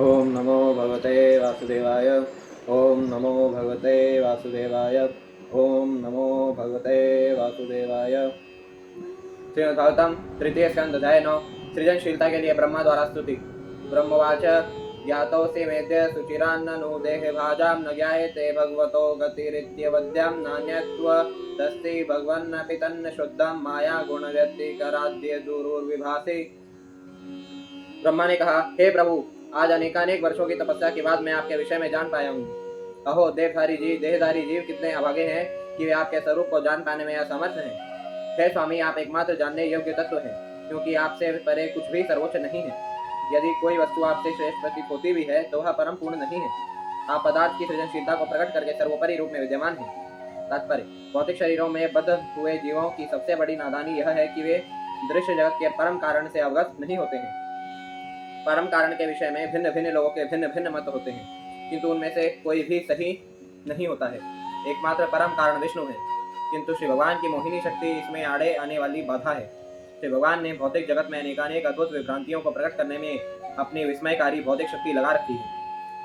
ओम नमो भगवते वासुदेवाय। ओम नमो भगवते वासुदेवाय। ओम नमो भगवते वासुदेवाय। श्रीमद्भागवतम तृतीय स्कंद अध्याय 9। सृजनशीलता के लिए ब्रह्मा द्वारा स्तुति। ब्रह्मवाच ज्ञातोऽसि मेद्य सुचिरान्ननु देहे भाजां न ज्ञायते भगवतो गतिरित्यवद्यं नान्यत्वदस्ति भगवन्नपि तन्न शुद्धं माया गुणव्यतिकराद्य दुरुर्विभासि। ब्रह्मा ने कहा, हे प्रभु, आज अनेकानेक वर्षों की तपस्या के बाद मैं आपके विषय में जान पाया हूँ। अहो देहधारी जीव कितने अभागे हैं कि वे आपके स्वरूप को जान पाने में असमर्थ हैं। हे स्वामी, आप एकमात्र जानने योग्य तत्व हैं, क्योंकि आपसे परे कुछ भी सर्वोच्च नहीं है। यदि कोई वस्तु आपसे श्रेष्ठ प्रतीत होती भी है तो वह परम पूर्ण नहीं है। आप पदार्थ की सृजनशीलता को प्रकट करके सर्वोपरि रूप में विद्यमान हैं। तात्पर्य, भौतिक शरीरों में बद्ध हुए जीवों की सबसे बड़ी नादानी यह है कि वे दृश्य जगत के परम कारण से अवगत नहीं होते हैं। परम कारण के विषय में भिन्न भिन्न लोगों के भिन्न भिन्न मत होते हैं, किंतु उनमें से कोई भी सही नहीं होता है। एकमात्र परम कारण विष्णु है, किंतु श्री भगवान की मोहिनी शक्ति इसमें आड़े आने वाली बाधा है। श्री भगवान ने भौतिक जगत में अनेकानेक अद्भुत विभ्रांतियों को प्रकट करने में अपनी विस्मयकारी भौतिक शक्ति लगा रखी है।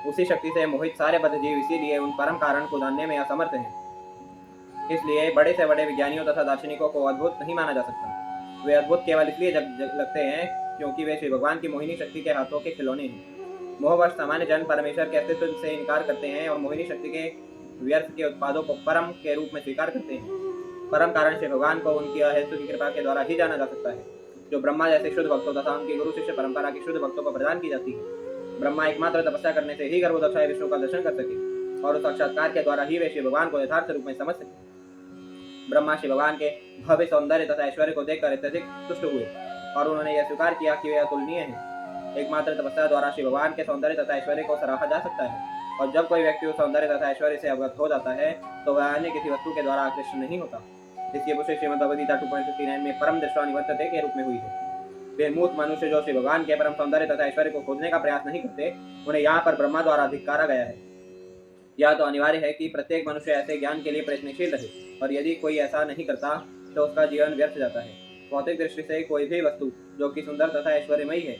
उसी शक्ति से मोहित सारे बद्ध जीव इसीलिए उन परम कारण को जानने में असमर्थ हैं। इसलिए बड़े से बड़े विज्ञानियों तथा दार्शनिकों को अद्भुत नहीं माना जा सकता। वे अद्भुत केवल इसलिए लगते हैं क्योंकि वे श्री भगवान की मोहिनी शक्ति के हाथों के खिलौने हैं। मोहवश सामान्य जन परमेश्वर के अस्तित्व से इनकार करते हैं और मोहिनी शक्ति के व्यर्थ के उत्पादों को परम के रूप में स्वीकार करते हैं। परम कारण श्री भगवान को उनकी अहेतु की कृपा के द्वारा ही जाना जा सकता है, जो ब्रह्मा जैसे शुद्ध भक्तों तथा उनकी गुरु शिष्य परंपरा के शुद्ध भक्तों को प्रदान की जाती है। ब्रह्मा एकमात्र तपस्या करने से ही गर्भोदक्षाय विष्णु का दर्शन कर सके और उस साक्षात्कार के द्वारा ही वे श्री भगवान को यथार्थ रूप में समझ सके। ब्रह्मा श्री भगवान के भव्य सौंदर्य तथा ऐश्वर्य को देखकर अत्यधिक तुष्ट हुए और उन्होंने यह स्वीकार किया कि वे अतुलनीय हैं। एकमात्र तपस्या द्वारा श्री भगवान के सौंदर्य तथा ऐश्वर्य को सराहा जा सकता है, और जब कोई व्यक्ति उस सौंदर्य तथा ऐश्वर्य से अवगत हो जाता है तो वह अन्य किसी वस्तु के द्वारा आकृष्ट नहीं होता। इसलिए पुष्टि श्रीमद् भगवद गीता 2.59 में परम दृष्टा निवर्तते के रूप में हुई है। वे मूर्ख मनुष्य जो श्री भगवान के परम सौंदर्य तथा ऐश्वर्य को खोजने का प्रयास नहीं करते, उन्हें यहाँ पर ब्रह्मा द्वारा धिक्कारा गया है। यह तो अनिवार्य है कि प्रत्येक मनुष्य ऐसे ज्ञान के लिए प्रयत्नशील रहे, और यदि कोई ऐसा नहीं करता तो उसका जीवन व्यर्थ जाता है। भौतिक दृष्टि से कोई भी वस्तु जो कि सुंदर तथा ऐश्वर्यमयी है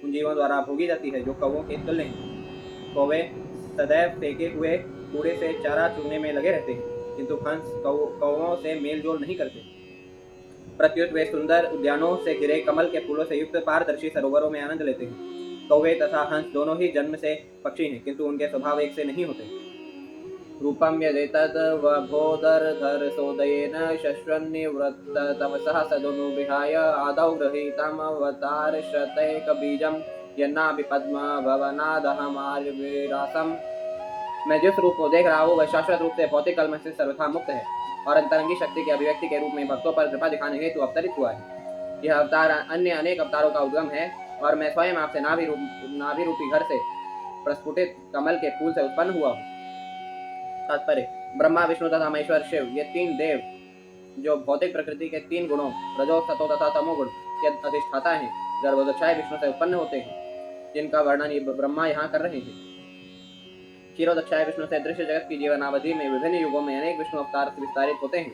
उन जीवों द्वारा भोगी जाती है जो कौवों के तुल्य हैं। कौवे सदैव फेंके हुए कूड़े से चारा चुगने में लगे रहते हैं, किंतु हंस कौवों से मेल जोल नहीं करते। प्रत्युत वे सुंदर उद्यानों से घिरे कमल के फूलों से युक्त पारदर्शी सरोवरों में आनंद लेते हैं। कौवे तथा हंस दोनों ही जन्म से पक्षी हैं, किंतु उनके स्वभाव एक से नहीं होते। रूपम यदेतद् वभोदरधर सोदयेन शश्वन्निवृत्त तमसः सदनुविहाय आदौ गृहीतमवतारशतैकबीजं यन्नाभि पद्म भवनादहमार्विरासम्। मैं जिस रूप को देख रहा हूँ वह शाश्वत रूप से भौतिक कलम से सर्वथा मुक्त है और अंतरंगी शक्ति की अभिव्यक्ति के रूप में भक्तों पर कृपा दिखाने हेतु अवतरित हुआ है। यह अवतार अन्य अनेक अवतारों का उद्गम है, और मैं स्वयं आपसे नाभि रूपी घर से प्रस्फुटित कमल के फूल से उत्पन्न हुआ हूँ। तात्पर्य, ब्रह्मा विष्णु तथा महेश्वर शिव ये तीन देव जो भौतिक प्रकृति के तीन गुणों रजो सतो तथा तमोगुण के अधिष्ठाता हैं, गर्भोदक्षाय विष्णु से उत्पन्न होते हैं, जिनका वर्णन ब्रह्मा यहाँ कर रहे हैं। क्षीरोदक्षाय विष्णु से दृश्य जगत की जीवनावधि में विभिन्न युगों में अनेक विष्णु अवतार विस्तारित होते हैं।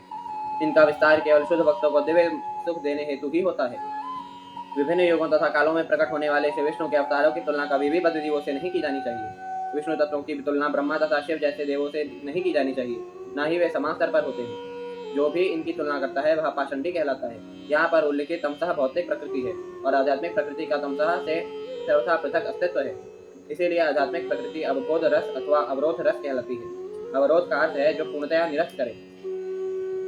इनका विस्तार केवल शुद्ध भक्तों को दिव्य सुख देने हेतु ही होता है। विभिन्न युगों तथा कालों में प्रकट होने वाले श्री विष्णु के अवतारों की तुलना कभी भी बद्ध जीवों से नहीं की जानी चाहिए। विष्णु तत्वों की तुलना ब्रह्मा तथा शिव जैसे देवों से नहीं की जानी चाहिए, न ही वे समान स्तर पर होते हैं। जो भी इनकी तुलना करता है वह पाषंडी कहलाता है। यहाँ पर उल्लेखित तमसः भौतिक प्रकृति है और आध्यात्मिक प्रकृति का तमसः से सर्वथा पृथक अस्तित्व है। इसीलिए आध्यात्मिक प्रकृति अवबोध रस अथवा अवरोध रस कहलाती है। अवरोध का अर्थ है जो पूर्णतया निरस्त करे।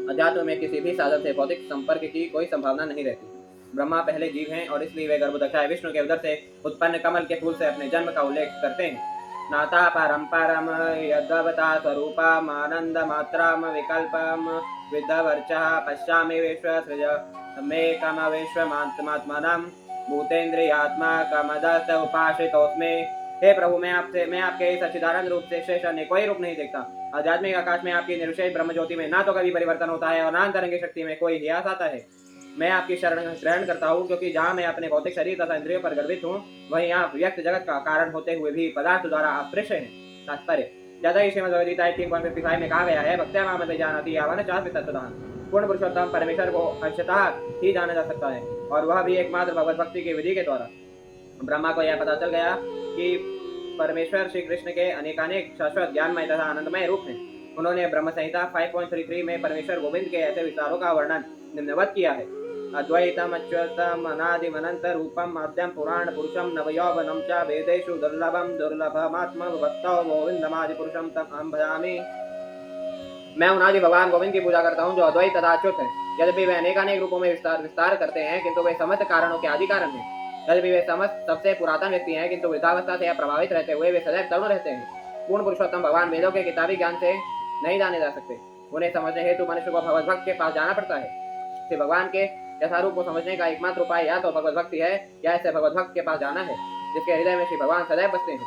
अध्यात्म में किसी भी साधन से भौतिक संपर्क की कोई संभावना नहीं रहती। ब्रह्मा पहले जीव हैं और इसलिए वे गर्भोदक्षाय विष्णु के उदर से उत्पन्न कमल के फूल से अपने जन्म का उल्लेख करते हैं। नाता परम यद्वता स्वरूपमानंद मात्राम विकल्पम विद्वर्चः पश्यामि विश्वसृजमेकम विश्वमात्मनम भूतेन्द्रियात्मकमदस्त उपाश्रितोऽस्मि। हे प्रभु, मैं आपके इस सच्चिदानंद रूप से शेष अन्य कोई रूप नहीं देखता। आध्यात्मिक आकाश में आपकी निर्विशेष ब्रह्म ज्योति में ना तो कभी परिवर्तन होता है और ना अंतरंगी शक्ति में कोई ह्यास आता है। मैं आपकी शरण ग्रहण करता हूँ, क्योंकि जहाँ मैं अपने भौतिक शरीर तथा इंद्रियों पर गर्वित हूँ, वहीं आप व्यक्त जगत का कारण होते हुए भी पदार्थ द्वारा अपृष्ट हैं। तात्पर्य, जैसा कि श्रीमद् भगवद गीता 18.55 में कहा गया है, भक्त्या मामते जानाति यावन चापि तत्त्वतः। पूर्ण पुरुषोत्तम परमेश्वर को अंशतः ही जाना जा सकता है, और वह भी एकमात्र भगवत भक्ति की विधि के द्वारा। ब्रह्मा को यह पता चल गया कि परमेश्वर श्री कृष्ण के अनेकानेक शाश्वत ज्ञानमय तथा आनंदमय रूप हैं। उन्होंने ब्रह्म संहिता 5.33 में परमेश्वर गोविंद के ऐसे विचारों का वर्णन निम्नवत किया है। अद्वैतम अच्युतम अनादिम अनंत रूपम आद्यम पुराण पुरुषम नवयौवनम च वेदेषु दुर्लभम दुर्लभमात्म भक्तो गोविंदमादि पुरुषम तम अहं भजामि। मैं उनादि भगवान गोविंद की पूजा करता हूँ जो अद्वैत तथा अच्युत है। यद्यपि वे अनेकानेक रूपों में विस्तार करते हैं, किंतु वे समस्त कारणों के आदि कारण हैं। यद्यपि वे समस्त सबसे पुरातन व्यक्ति हैं, किंतु वृद्धावस्था से प्रभावित रहते हुए वे सदैव तरुण रहते हैं। पूर्ण पुरुषोत्तम भगवान वेदों के किताबी ज्ञान से नहीं जाने जा सकते। उन्हें समझने हेतु मनुष्य को भगवत भक्त के पास जाना पड़ता है। श्री भगवान के यथारूप को समझने का एकमात्र उपाय या तो भगवत भक्ति है या ऐसे भगवत भक्त के पास जाना है जिसके हृदय में श्री भगवान सदैव बसते हैं।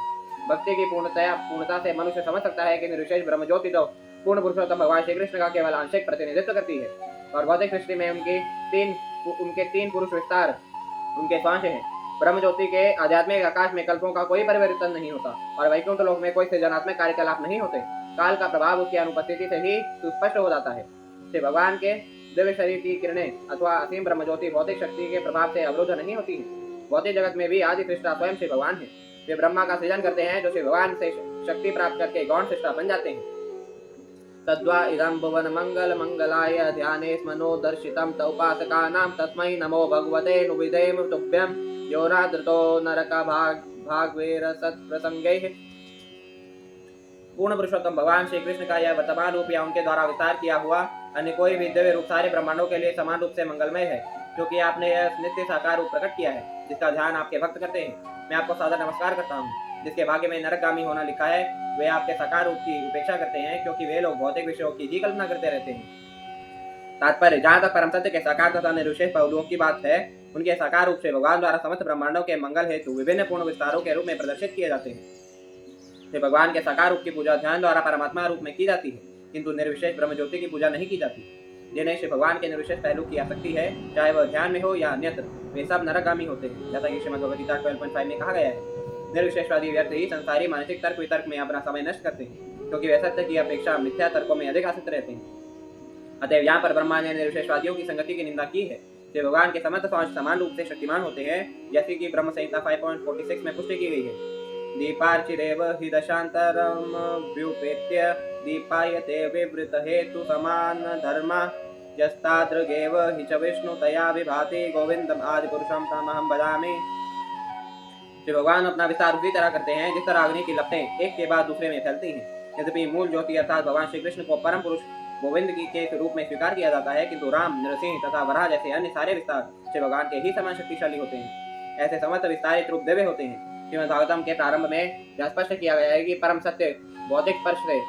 भक्ति की पूर्णता से मनुष्य समझ सकता है कि निर्विशेष ब्रह्म ज्योति तो पूर्ण पुरुषोत्तम भगवान श्री कृष्ण का केवल आंशिक प्रतिनिधित्व करती है और भौतिक सृष्टि में उनके तीन पुरुष विस्तार उनके स्वांश हैं। ब्रह्म ज्योति के आध्यात्मिक आकाश में कल्पों का कोई परिवर्तन नहीं होता और वैकुंठ लोक में कोई सृजनात्मक कार्यकलाप नहीं होते। काल का प्रभाव उसकी अनुपस्थिति से ही सुस्पष्ट हो जाता है। श्री भगवान के दिव्य शरीर की किरणें अथवा असीम ब्रह्म ज्योति भौतिक शक्ति के प्रभाव से अवरुद्ध नहीं होती है। भौतिक जगत में भी आदि सृष्टा स्वयं श्री भगवान है। वे ब्रह्मा का सृजन करते हैं जो श्री भगवान से शक्ति प्राप्त करके गौण सृष्टा बन जाते हैं। तद्वा इदं भुवन मंगल मंगलाय ध्याने स्मनो दर्शितं त उपासकानां तस्मै नमो भगवते नुविधेम तुभ्यं यो नादृतो नरका भागवेर सत्प्रसंगैः। पूर्ण पुरुषोत्तम भगवान श्री कृष्ण का यह वर्तमान रूप या उनके द्वारा विस्तार किया हुआ अन्य कोई भी दिव्य रूप सारे ब्रह्मांडों के लिए समान रूप से मंगलमय है, क्योंकि आपने यह नित्य साकार रूप प्रकट किया है जिसका ध्यान आपके भक्त करते हैं। मैं आपको सादर नमस्कार करता हूँ। जिसके भाग्य में नरकगामी होना लिखा है वे आपके साकार रूप की उपेक्षा करते हैं, क्योंकि वे लोग भौतिक विषयों की ही कल्पना करते रहते हैं। तात्पर्य, जहाँ तक परम सत्य के साकार तथा निर्विशेष पहलुओं की बात है, उनके साकार रूप से भगवान द्वारा समस्त ब्रह्मांडों के मंगल हेतु विभिन्न पूर्ण विस्तारों के रूप में प्रदर्शित किए जाते हैं। श्री भगवान के साकार रूप की पूजा ध्यान द्वारा परमात्मा रूप में की जाती है, किंतु निर्विशेष ब्रह्म ज्योति की पूजा नहीं की जाती। जिन्हें श्री भगवान के निर्विशेष पहलू की आसक्ति है, चाहे वह ध्यान में हो या अन्यत्र, वे सब नरकगामी होते हैं, जैसा कि श्रीमद् भगवद गीता 12.5 में कहा गया है। निर्विशेषवादी व्यर्थ ही संसारी मानसिक तर्क वितर्क में अपना समय नष्ट करते हैं, क्योंकि वे सत्य की अपेक्षा मिथ्या तर्कों में अधिक आसक्त रहते हैं। अतएव यहाँ पर ब्रह्मा ने निर्विशेषवादियों की संगति की निंदा की है। श्री भगवान के समस्त स्वांश समान रूप से शक्तिमान होते हैं, जैसे कि ब्रह्म संहिता 5.46 में पुष्टि की गई है। दीपार्चिरेव हि दशांतरम व्युपेत्य दीपायते विवृत हेतु समान धर्मा यस्तादृगेव हि च विष्णु तया विभाति गोविंदम आदि पुरुषम तमहं भजामि। श्री भगवान अपना विस्तार उसी तरह करते हैं जिस तरह अग्नि की लपटें एक के बाद दूसरे में फैलती हैं। यद्यपि मूल ज्योति अर्थात भगवान श्री कृष्ण को परम पुरुष गोविंद के रूप में स्वीकार किया जाता है, किंतु राम, नरसिंह तथा वराह जैसे अन्य सारे विस्तार श्री भगवान के ही समान शक्तिशाली होते हैं। ऐसे समस्त विस्तारित रूप दिव्य होते हैं। श्रीमद् भागवतम के प्रारंभ में यह स्पष्ट किया गया है कि परम सत्य भौतिक स्पर्श से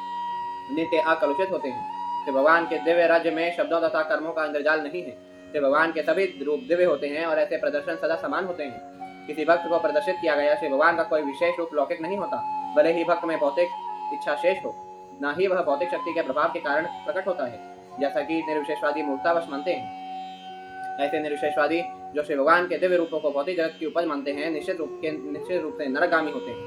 नित्य अकलुषित होते हैं। श्री भगवान के दिव्य राज्य में शब्दों तथा कर्मों का इंद्रजाल नहीं है। श्री भगवान के सभी रूप दिव्य होते हैं और ऐसे प्रदर्शन सदा समान होते हैं। किसी भक्त को प्रदर्शित किया गया श्री भगवान का कोई विशेष रूप लौकिक नहीं होता, भले ही भक्त में भौतिक इच्छा शेष हो, न ही वह भौतिक शक्ति के प्रभाव के कारण प्रकट होता है, जैसा कि निर्विशेषवादी मूर्खतावश मानते हैं। ऐसे निर्विशेषवादी जो श्री भगवान के दिव्य रूपों को भौतिक जगत की उपज मानते हैं, निश्चित रूप से नरकगामी होते हैं।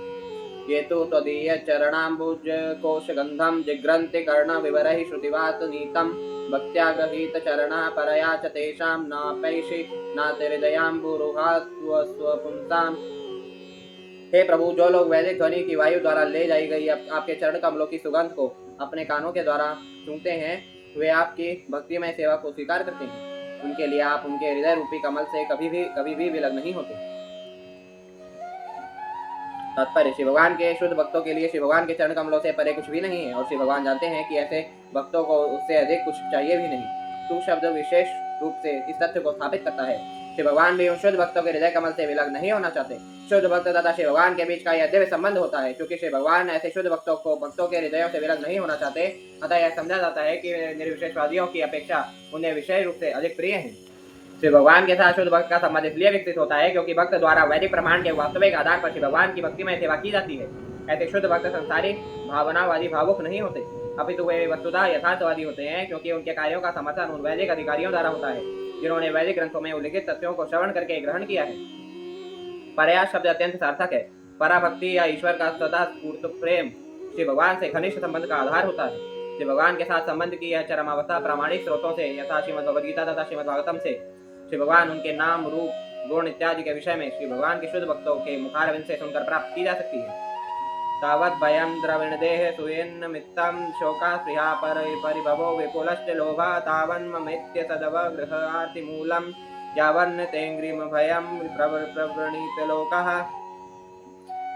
ये तो त्वदीय चरणाम्बुज कोश गंधम जिग्रन्ति कर्ण विवरहि श्रुतिवात नीतम भक्त्या गृहीत चरणा परया च तेषां नापैषि नातिहृदयाम्बुरुहात्वस्वपुंसाम्। हे प्रभु, जो लोग वैदिक ध्वनि की वायु द्वारा ले जाई गई आपके चरण कमलों की सुगंध को अपने कानों के द्वारा सूंघते हैं, वे आपकी भक्तिमय सेवा को स्वीकार करते हैं। उनके लिए आप उनके हृदय रूपी कमल से कभी भी विलग नहीं होते। तात्पर्य, श्री भगवान के शुद्ध भक्तों के लिए श्री भगवान के चरण कमलों से परे कुछ भी नहीं है और श्री भगवान जानते हैं कि ऐसे भक्तों को उससे अधिक कुछ चाहिए भी नहीं। तू शब्द विशेष रूप से इस तथ्य को स्थापित करता है। श्री भगवान भी उन शुद्ध भक्तों के हृदय कमल से विलग नहीं होना चाहते। शुद्ध भक्त तथा श्री भगवान के बीच का यह दिव्य संबंध होता है। क्योंकि श्री भगवान ऐसे शुद्ध भक्तों के हृदयों से विलग नहीं होना चाहते, अतः यह समझा जाता है कि निर्विशेषवादियों की अपेक्षा उन्हें विशेष रूप से अधिक प्रिय है। श्री भगवान के साथ शुद्ध भक्त का संबंध इसलिए विकसित होता है क्योंकि भक्त द्वारा वैदिक प्रमाण के वास्तविक आधार पर श्री भगवान की भक्तिमय सेवा की जाती है। ऐसे शुद्ध भक्त संसारी भावनावादी भावुक नहीं होते, अपितु वे वस्तुतः यथार्थवादी होते हैं, क्योंकि उनके कार्यों का समर्थन उन वैदिक अधिकारियों द्वारा होता है जिन्होंने वैदिक ग्रंथों में उल्लिखित तथ्यों को श्रवण करके ग्रहण किया है। परया शब्द अत्यंत सार्थक है। पराभक्ति या ईश्वर का सदा स्फूर्त प्रेम श्री भगवान से घनिष्ठ संबंध का आधार होता है। श्री भगवान के साथ संबंध की यह चरमावस्था प्रामाणिक स्रोतों से यथा श्रीमद् भगवद गीता तथा श्रीमद् भागवतम से श्री भगवान, उनके नाम, रूप, गुण इत्यादि के विषय में श्री भगवान के शुद्ध भक्तों के मुखारविंद से सुनकर प्राप्त की जा सकती है। तावत् भयं द्रविणदेह सुयेन्नमित्तं शोकास्पृहा परिभवो विपुलश्च लोभः तावन्ममेत्य तदवगृहार्तिमूलं यावन्न तेङ्ग्रिमभयं प्रवृणीतलोकः।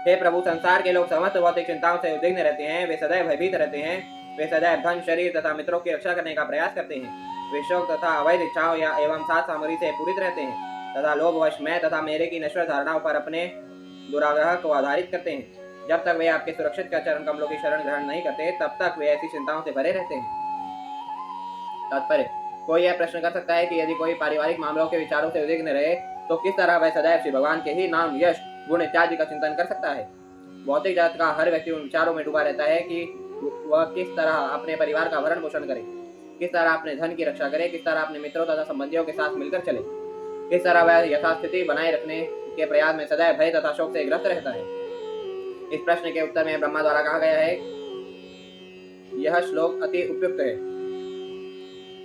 हे प्रभु, संसार के लोग समस्त भौतिक चिंताओं से उद्विग्न रहते हैं, वे सदैव भयभीत रहते हैं, वे सदैव धन, शरीर तथा मित्रों की रक्षा करने का प्रयास करते हैं, वे शोक तथा अवैध इच्छाओं या एवं सात सामग्री से पूरित रहते हैं तथा लोभवश मैं तथा मेरे की नश्वर धारणाओं पर अपने दुराग्रह को आधारित करते हैं। जब तक वे आपके सुरक्षित का चरण कमलों की शरण ग्रहण नहीं करते, तब तक वे ऐसी चिंताओं से भरे रहते हैं। तात्पर्य: कोई यह प्रश्न कर सकता है कि यदि कोई पारिवारिक मामलों के विचारों से उद्विग्न रहे तो किस तरह वह सदैव श्री भगवान के ही नाम, यश, गुण इत्यादि का चिंतन कर सकता है। भौतिक जगत का हर व्यक्ति उन विचारों में डूबा रहता है कि वह किस तरह अपने परिवार का भरण पोषण करे, किस तरह अपने धन की रक्षा करे, किस तरह अपने मित्रों तथा संबंधियों के साथ मिलकर चले, किस तरह वह यथास्थिति बनाए रखने के प्रयास में सदैव भय तथा शोक से ग्रस्त रहता है। इस प्रश्न के उत्तर में ब्रह्मा द्वारा कहा गया है, यह श्लोक अति उपयुक्त है।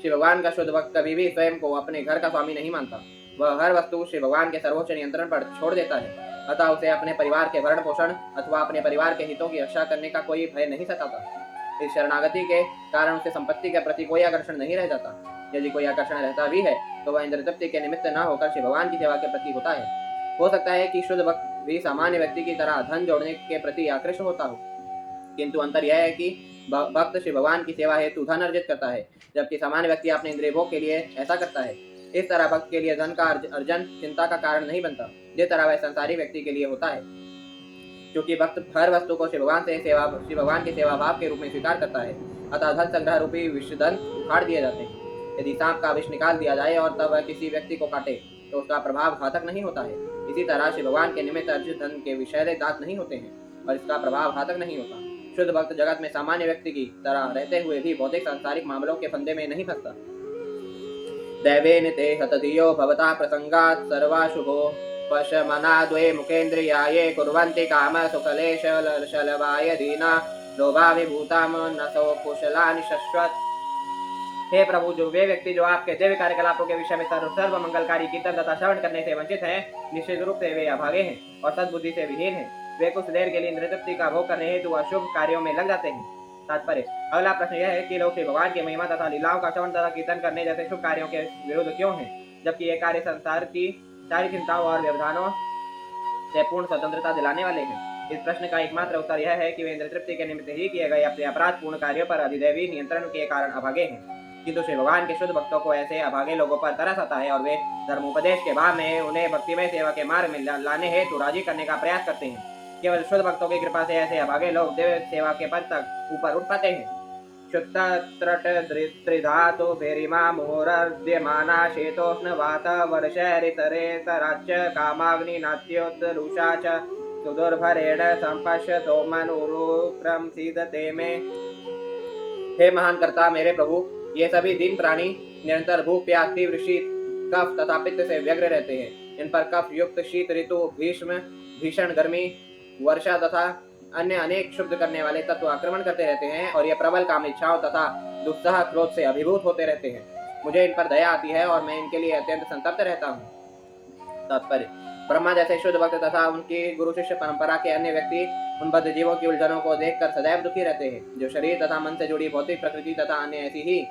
श्री भगवान का शुद्ध भक्त कभी भी स्वयं को अपने घर का स्वामी नहीं मानता। वह हर वस्तु श्री भगवान के सर्वोच्च नियंत्रण पर छोड़ देता है, अतः उसे अपने परिवार के भरण पोषण अथवा अपने परिवार के हितों की रक्षा करने का कोई भय नहीं सताता। इस शरणागति के कारण उसे संपत्ति के प्रति कोई आकर्षण नहीं रह जाता। यदि कोई आकर्षण रहता भी है तो वह इंद्र तृप्ति के निमित्त न होकर श्री भगवान की सेवा के प्रति होता है। हो सकता है कि शुद्ध भक्त भी सामान्य व्यक्ति की तरह धन जोड़ने के प्रति आकृष्ट होता हो, किंतु अंतर यह है कि भक्त श्री भगवान की सेवा हेतु धन अर्जित करता है, जबकि सामान्य व्यक्ति अपने इंद्रिय भोग के लिए ऐसा करता है। इस तरह भक्त के लिए धन का अर्जन चिंता का कारण नहीं बनता, जिस तरह वह संसारी व्यक्ति के लिए होता है। क्योंकि भक्त हर वस्तु को श्री भगवान के सेवा भाव के रूप में स्वीकार करता है, अतः धन संग्रह रूपी विषधन उखाड़ दिए जाते हैं। यदि सांप का विष निकाल दिया जाए और तब वह किसी व्यक्ति को काटे तो उसका प्रभाव घातक नहीं होता है। इसी तरह श्री भगवान के निमित्त अर्जित धन के विषैले दांत नहीं होते हैं और इसका प्रभाव घातक नहीं होता। शुद्ध भक्त जगत में सामान्य व्यक्ति की तरह रहते हुए भी भौतिक सांसारिक मामलों के फंदे में नहीं फंसता। दैवेन ते हतधियो भवता प्रसंगात् सर्वाशुभो पशमना द्वे मुखेन्द्रियाये कुर्वन्ति काम सुखलेशलवाय दीना लोभाभिभूता मनसो कुशलानि शश्वत्। हे प्रभु, जो वे व्यक्ति जो आपके दैवी कार्यकलापों के विषय में सर्व मंगलकारी कीर्तन तथा श्रवण करने से वंचित हैं, निश्चित रूप से वे अभागे हैं और सद्बुद्धि से विहीन हैं। वे कुछ देर के लिए इंद्रिय तृप्ति का भोग करने हेतु अशुभ कार्यों में लग जाते हैं। तात्पर्य: अगला प्रश्न यह है कि लोग श्री भगवान की महिमा तथा लीलाओं का श्रवण तथा कीर्तन करने जैसे शुभ कार्यों के विरुद्ध क्यों हैं, जबकि ये कार्य संसार की सारी चिंताओं और व्यवधानों से पूर्ण स्वतंत्रता दिलाने वाले हैं। इस प्रश्न का एकमात्र उत्तर यह है कि वे इंद्रिय तृप्ति के निमित्त ही किए गए अपने अपराध पूर्ण कार्यों पर अधिदैवी नियंत्रण के कारण अभागे हैं। किंतु श्री भगवान के शुद्ध भक्तों को ऐसे अभागे लोगों पर तरस आता है और वे धर्मोपदेश के भाव में उन्हें भक्तिमय सेवा के मार्ग में लाने हेतु राजी करने का प्रयास करते हैं। केवल शुद्ध भक्तों की कृपा से ऐसे अभागे लोग देव सेवा के पद तक ऊपर उठ पाते हैं। शुद्धत्रटधृधातु भेरिमा मुहुरद्यमाना शीतोष्ण वात वर्षरितरेतराच्य कामाग्नि नाट्योत्तरुषा च सुदुर्भरेण संपश्यतो मनुरुक्रम सीदते में। हे महान कर्ता, मेरे प्रभु, ये सभी दीन प्राणी निरंतर भूख, प्यास, तीव्र शीत, कफ तथा पित्त से व्यग्र रहते हैं। इन पर कफ युक्त शीत ऋतु, भीषण गर्मी, वर्षा तथा अन्य अनेक शुद्ध करने वाले तत्व आक्रमण करते रहते हैं और ये प्रबल काम इच्छाओं तथा दुस्सह क्रोध से अभिभूत होते रहते हैं। मुझे इन पर दया आती है और मैं इनके लिए अत्यंत संतप्त रहता हूँ। तात्पर्य: ब्रह्मा जैसे शुद्ध भक्त तथा उनकी गुरु शिष्य परंपरा के अन्य व्यक्ति उन बद्ध जीवों की उलझनों को देखकर सदैव दुखी रहते हैं, जो शरीर तथा मन से जुड़ी भौतिक प्रकृति तथा अन्य ऐसी ही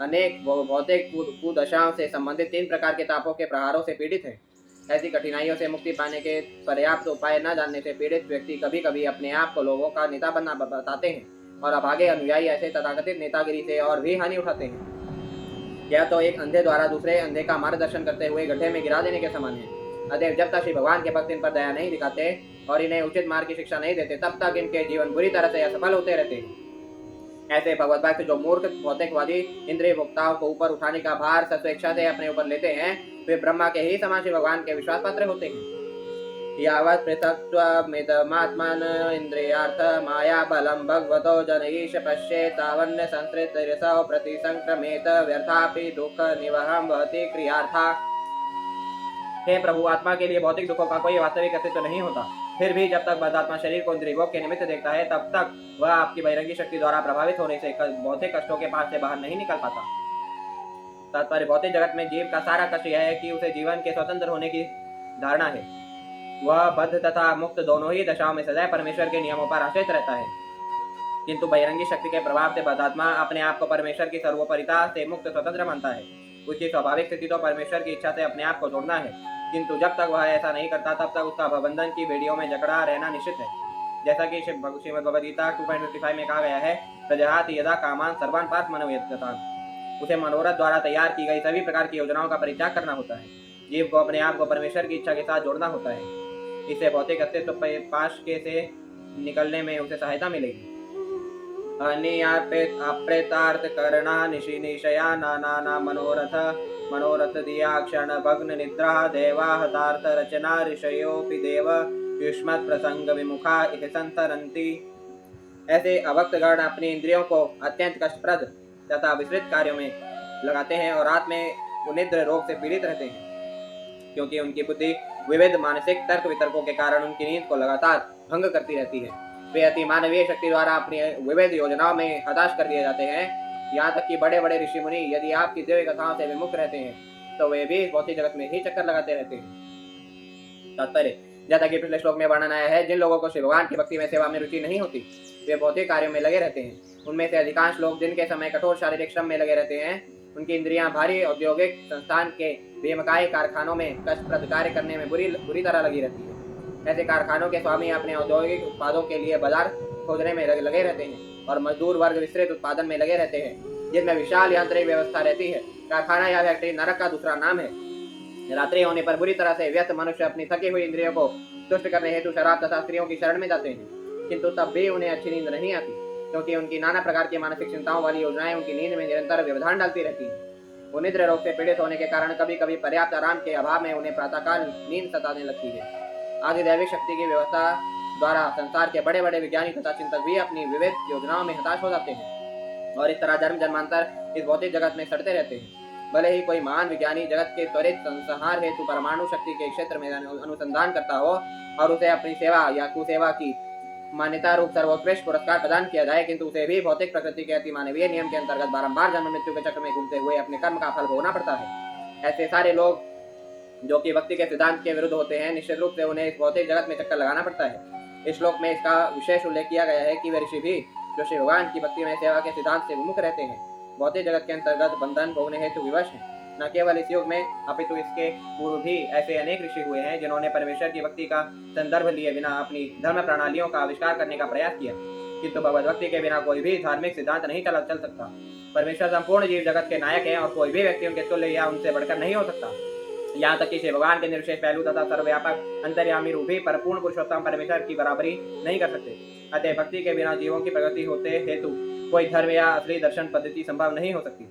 अनेक भौतिक कुदशाओं से संबंधित 3 प्रकार के तापों के प्रहारों से पीड़ित हैं। ऐसी कठिनाइयों से मुक्ति पाने के पर्याप्त उपाय न जानने से पीड़ित व्यक्ति कभी कभी अपने आप को लोगों का नेता बनना बताते हैं और अभागे अनुयायी ऐसे तथाकथित नेतागिरी से और भी हानि उठाते हैं। यह तो एक अंधे द्वारा दूसरे अंधे का मार्गदर्शन करते हुए गड्ढे में गिरा देने के समान है। अतएव जब तक श्री भगवान के भक्त इन पर दया नहीं दिखाते और इन्हें उचित मार्ग की शिक्षा नहीं देते, तब तक इनके जीवन बुरी तरह से असफल होते रहते हैं। ऐसे भगवत भक्त जो मूर्ख भौतिकवादी इंद्रिय भोक्ताओं को ऊपर उठाने का भार स्वेच्छा से अपने ऊपर लेते हैं, वे ब्रह्मा के ही समान श्री भगवान के विश्वास पात्र होते हैं। यावत् पृथक्त्वमिदमात्मन इंद्रियार्थ माया बलम भगवतो जनईश पश्ये तावन्न संसृतिरसौ प्रतिसंक्रमेत व्यर्थापि दुख निवहं भवति क्रियार्था। हे प्रभु, आत्मा के लिए भौतिक दुखों का कोई वास्तविक अस्तित्व नहीं होता। फिर भी जब तक बद्धात्मा शरीर को इंद्रिय भोग के निमित्त देखता है, तब तक वह आपकी बहिरंगी शक्ति द्वारा प्रभावित होने से भौतिक कष्टों के पास से बाहर नहीं निकल पाता। तात्पर्य: भौतिक जगत में जीव का सारा कष्ट यह है कि उसे जीवन के स्वतंत्र होने की धारणा है। वह बद्ध तथा मुक्त दोनों ही दशाओं में सदैव परमेश्वर के नियमों पर आश्रित रहता है। किंतु बहिरंगी शक्ति के प्रभाव से बद्धात्मा अपने आप को परमेश्वर की सर्वोपरिता से मुक्त स्वतंत्र मानता है। उसकी स्वाभाविक स्थिति तो परमेश्वर की इच्छा से अपने आप को जोड़ना है, किंतु जब तक वह ऐसा नहीं करता तब तक उसका भवबंधन की बेड़ियों में जकड़ा रहना निश्चित है। जैसा कि श्रीमद् भगवद गीता 2.55 में कहा गया है, प्रजहाति यदा कामान सर्वान पार्थ मनोयततान। उसे मनोरथ द्वारा तैयार की गई सभी प्रकार की योजनाओं का परित्याग करना होता है। जीव को अपने आप को परमेश्वर की इच्छा के साथ जोड़ना होता है। इससे भौतिक अस्तित्व पाश के से निकलने में उसे सहायता मिलेगी। अप्रेतार्थ करना निशि निशया नाना मनोरथ दिया क्षण भग्न निद्रा देवा हतार्थ रचना ऋषयोपि देव युष्मत् प्रसंग विमुखा इह संतरन्ति। ऐसे अभक्त गण अपनी इंद्रियों को अत्यंत कष्टप्रद तथा विस्तृत कार्यों में लगाते हैं और रात में उनिद्र रोग से पीड़ित रहते हैं, क्योंकि उनकी बुद्धि विविध मानसिक तर्क वितर्कों के कारण उनकी नींद को लगातार भंग करती रहती है। वे अति मानवीय शक्ति द्वारा अपनी विविध योजनाओं में हताश कर दिए जाते हैं। यहाँ तक कि बड़े बड़े ऋषि मुनि यदि आपकी दिव्य कथाओं से विमुख रहते हैं तो वे भी भौतिक जगत में ही चक्कर लगाते रहते हैं। तात्पर्य, जैसा कि पिछले श्लोक में वर्णन आया है, जिन लोगों को श्री भगवान की भक्ति में सेवा में रुचि नहीं होती वे भौतिक कार्यों में लगे रहते हैं। उनमें से अधिकांश लोग दिन के समय कठोर शारीरिक श्रम में लगे रहते हैं। उनकी इंद्रियां भारी औद्योगिक संस्थान के बेमकाई कारखानों में कष्टप्रद कार्य करने में बुरी तरह लगी रहती है। ऐसे कारखानों के स्वामी अपने औद्योगिक उत्पादों के लिए बाजार खोजने में लगे रहते हैं और मजदूर वर्ग विस्तृत उत्पादन में लगे रहते हैं, जिसमें विशाल यांत्रिक व्यवस्था रहती है। कारखाना या फैक्ट्री नरक का दूसरा नाम है। रात्रि होने पर बुरी तरह से व्यस्त मनुष्य अपनी थकी हुई इंद्रियों को तुष्ट करने हेतु शराब तथा स्त्रियों की शरण में जाते हैं, किंतु तब भी उन्हें अच्छी नींद नहीं आती, क्योंकि उनकी नाना प्रकार की मानसिक चिंताओं वाली योजनाएं उनकी नींद में निरंतर व्यवधान डालती रहती हैं। वो निद्रा रोग से पीड़ित होने के कारण कभी कभी पर्याप्त आराम के अभाव में उन्हें प्रातःकाल नींद सताने लगती है। आदिदैविक शक्ति की व्यवस्था द्वारा संसार के बड़े बड़े विज्ञानी तथा चिंतक भी अपनी विविध योजनाओं में हताश हो जाते हैं और इस तरह जन्म जन्मांतर इस भौतिक जगत में सड़ते रहते हैं। भले ही कोई महान विज्ञानी जगत के त्वरित संहार हेतु परमाणु शक्ति के क्षेत्र में अनुसंधान करता हो और उसे अपनी सेवा या कुसेवा की मान्यता रूप सर्वोत्कृष्ट पुरस्कार प्रदान किया जाए, किंतु उसे भी भौतिक प्रकृति के अति मानवीय नियम के अंतर्गत बारंबार जन्म मृत्यु के चक्र में घूमते हुए अपने कर्म का फल भोगना पड़ता है। ऐसे सारे लोग जो कि भक्ति के सिद्धांत के विरुद्ध होते हैं, निश्चित रूप से उन्हें इस भौतिक जगत में चक्कर लगाना पड़ता है। इस श्लोक में इसका विशेष उल्लेख किया गया है कि वे ऋषि भी जो श्री भगवान की भक्ति में सेवा के सिद्धांत से विमुख रहते हैं, भौतिक जगत के अंतर्गत बंधन भोगने हेतु विवश हैं। न केवल इस युग में अपितु इसके पूर्व भी ऐसे अनेक ऋषि हुए हैं जिन्होंने परमेश्वर की भक्ति का संदर्भ लिए बिना अपनी धर्म प्रणालियों का आविष्कार करने का प्रयास किया, किंतु भगवत भक्ति के बिना कोई भी धार्मिक सिद्धांत नहीं चल सकता। परमेश्वर संपूर्ण जीव जगत के नायक हैं और कोई भी व्यक्ति उनके तुल्य या उनसे बढ़कर नहीं हो सकता। यहाँ तक कि श्री भगवान के निर्विशेष पहलू तथा सर्वव्यापक अंतर्यामी रूप भी परिपूर्ण पुरुषोत्तम परमेश्वर की बराबरी नहीं कर सकते। अतः भक्ति के बिना जीवों की प्रगति होते हेतु कोई धर्म या असली दर्शन पद्धति संभव नहीं हो सकती।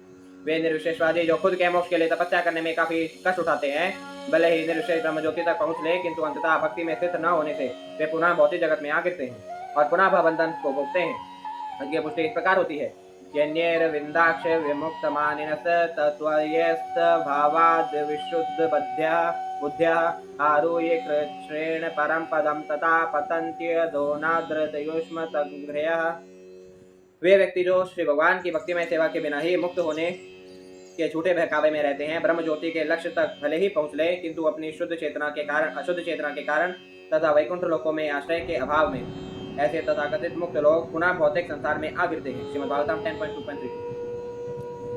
वे निर्विशेषवादी जो खुद के मोक्ष के लिए तपस्या करने में काफी कष्ट उठाते हैं, भले ही निर्विशेष ब्रह्म ज्योति तक पहुंच ले, किंतु अंततः भक्ति में स्थित न होने से वे पुनः भौतिक जगत में आ गिरते हैं और पुनः भवबंधन को भोगते हैं। इसकी पुष्टि इस प्रकार होती है, यन्यैर्विन्दाक्ष विमुक्तमानिनस तत्त्वयस्त भावाद् विशुद्ध बुद्ध्या आरुह्य कृच्छ्रेण परम पदम तथा पतन्त्यधोनाद्रतयुष्म तग्भ्रयः। वे व्यक्ति जो श्री भगवान की भक्तिमय सेवा के बिना ही मुक्त होने के झूठे बहकावे में रहते हैं, ब्रह्म ज्योति के लक्ष्य तक भले ही पहुंच ले, किंतु अपनी शुद्ध चेतना के कारण अशुद्ध चेतना के कारण तथा वैकुंठ लोकों में आश्रय के अभाव में ऐसे तथाकथित मुक्त लोग पुनः भौतिक संसार में आ गिरते हैं। श्रीमद्भागवतम 10.2.3।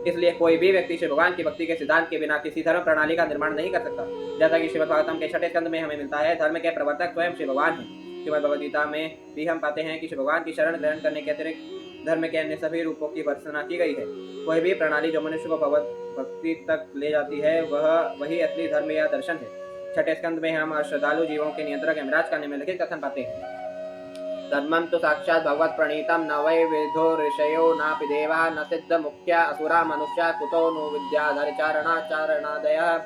इसलिए कोई भी व्यक्ति श्री भगवान की भक्ति के सिद्धांत के बिना किसी धर्म प्रणाली का निर्माण नहीं कर सकता। जैसा कि श्रीमद्भागवतम के 6 स्कंद में हमें मिलता है, धर्म के प्रवर्तक स्वयं श्री भगवान हैं। श्रीमद्भगवद गीता में भी हम पाते हैं कि श्री भगवान की शरण ग्रहण करने के अतिरिक्त धर्म के अन्य सभी रूपों की भर्त्सना की गई है। कोई भी प्रणाली जो मनुष्य को भक्ति तक ले जाती है वही असली धर्म या दर्शन है। 6 स्कंद में हम श्रद्धालु जीवों के नियंत्रक यमराज का निम्नलिखित कथन पाते हैं। धर्मं तु साक्षात् भगवत् प्रणीतं न वै विदो ऋषयो नापि देवा न सिद्ध मुख्या असुरा मनुष्या कुतो नु विद्याधरिचारणाचारणादयः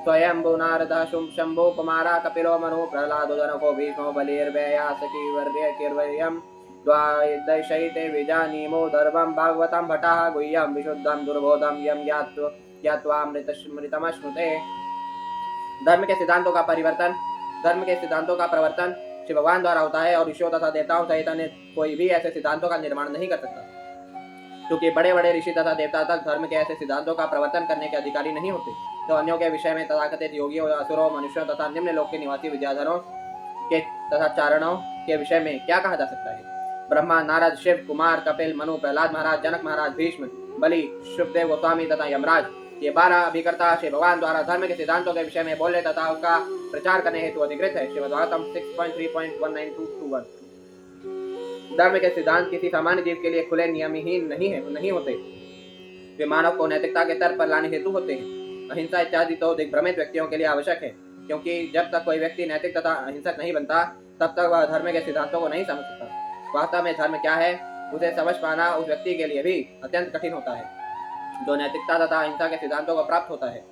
स्वयंभू नारदः शंभो कुमारा कपिलो मनु प्रह्लादो जनको भीष्मो बलिर्व्ययासकी वर्यकिर्वर्यम् द्वादशैते विजानीमो धर्मं भागवतं भटाः गुह्यं विशुद्धं दुर्बोधं यं ज्ञात्वामृतमश्नुते। धर्म के सिद्धांतों का प्रवर्तन श्री भगवान द्वारा होता है और ऋषियों तथा देवताओं सहित अन्य कोई भी ऐसे सिद्धांतों का निर्माण नहीं कर सकता, क्योंकि बड़े बड़े ऋषि तथा देवता तक धर्म के ऐसे सिद्धांतों का प्रवर्तन करने के अधिकारी नहीं होते। तो अन्यों के विषय में तथाकथित योगियों, असुरों, मनुष्यों तथा निम्न लोक के निवासी विद्याधरों के तथा चारणों के विषय में क्या कहा जा सकता है? ब्रह्मा, नारद, शिव, कुमार, कपिल, मनु, प्रहलाद महाराज, जनक महाराज, भीष्म, बलि, शुभदेव गोस्वामी तथा यमराज, ये 12 अभिकर्ता श्री भगवान द्वारा धर्म के सिद्धांतों के विषय में बोलने तथा उनका प्रचार करने हेतु अधिकृत है। श्रीमद्भागवतम 6.3.19221। धर्म के सिद्धांत किसी सामान्य जीव के लिए खुले नियमहीन नहीं होते। वे मानव को नैतिकता के स्तर पर लाने हेतु होते हैं। अहिंसा इत्यादि तो दिग्भ्रमित व्यक्तियों के लिए आवश्यक है, क्योंकि जब तक कोई व्यक्ति नैतिक तथा अहिंसक नहीं बनता तब तक वह धर्म के सिद्धांतों को नहीं समझ सकता। वास्तव में धर्म क्या है उसे समझ पाना उस व्यक्ति के लिए भी अत्यंत कठिन होता है जो नैतिकता तथा अहिंसा के सिद्धांतों को प्राप्त होता है।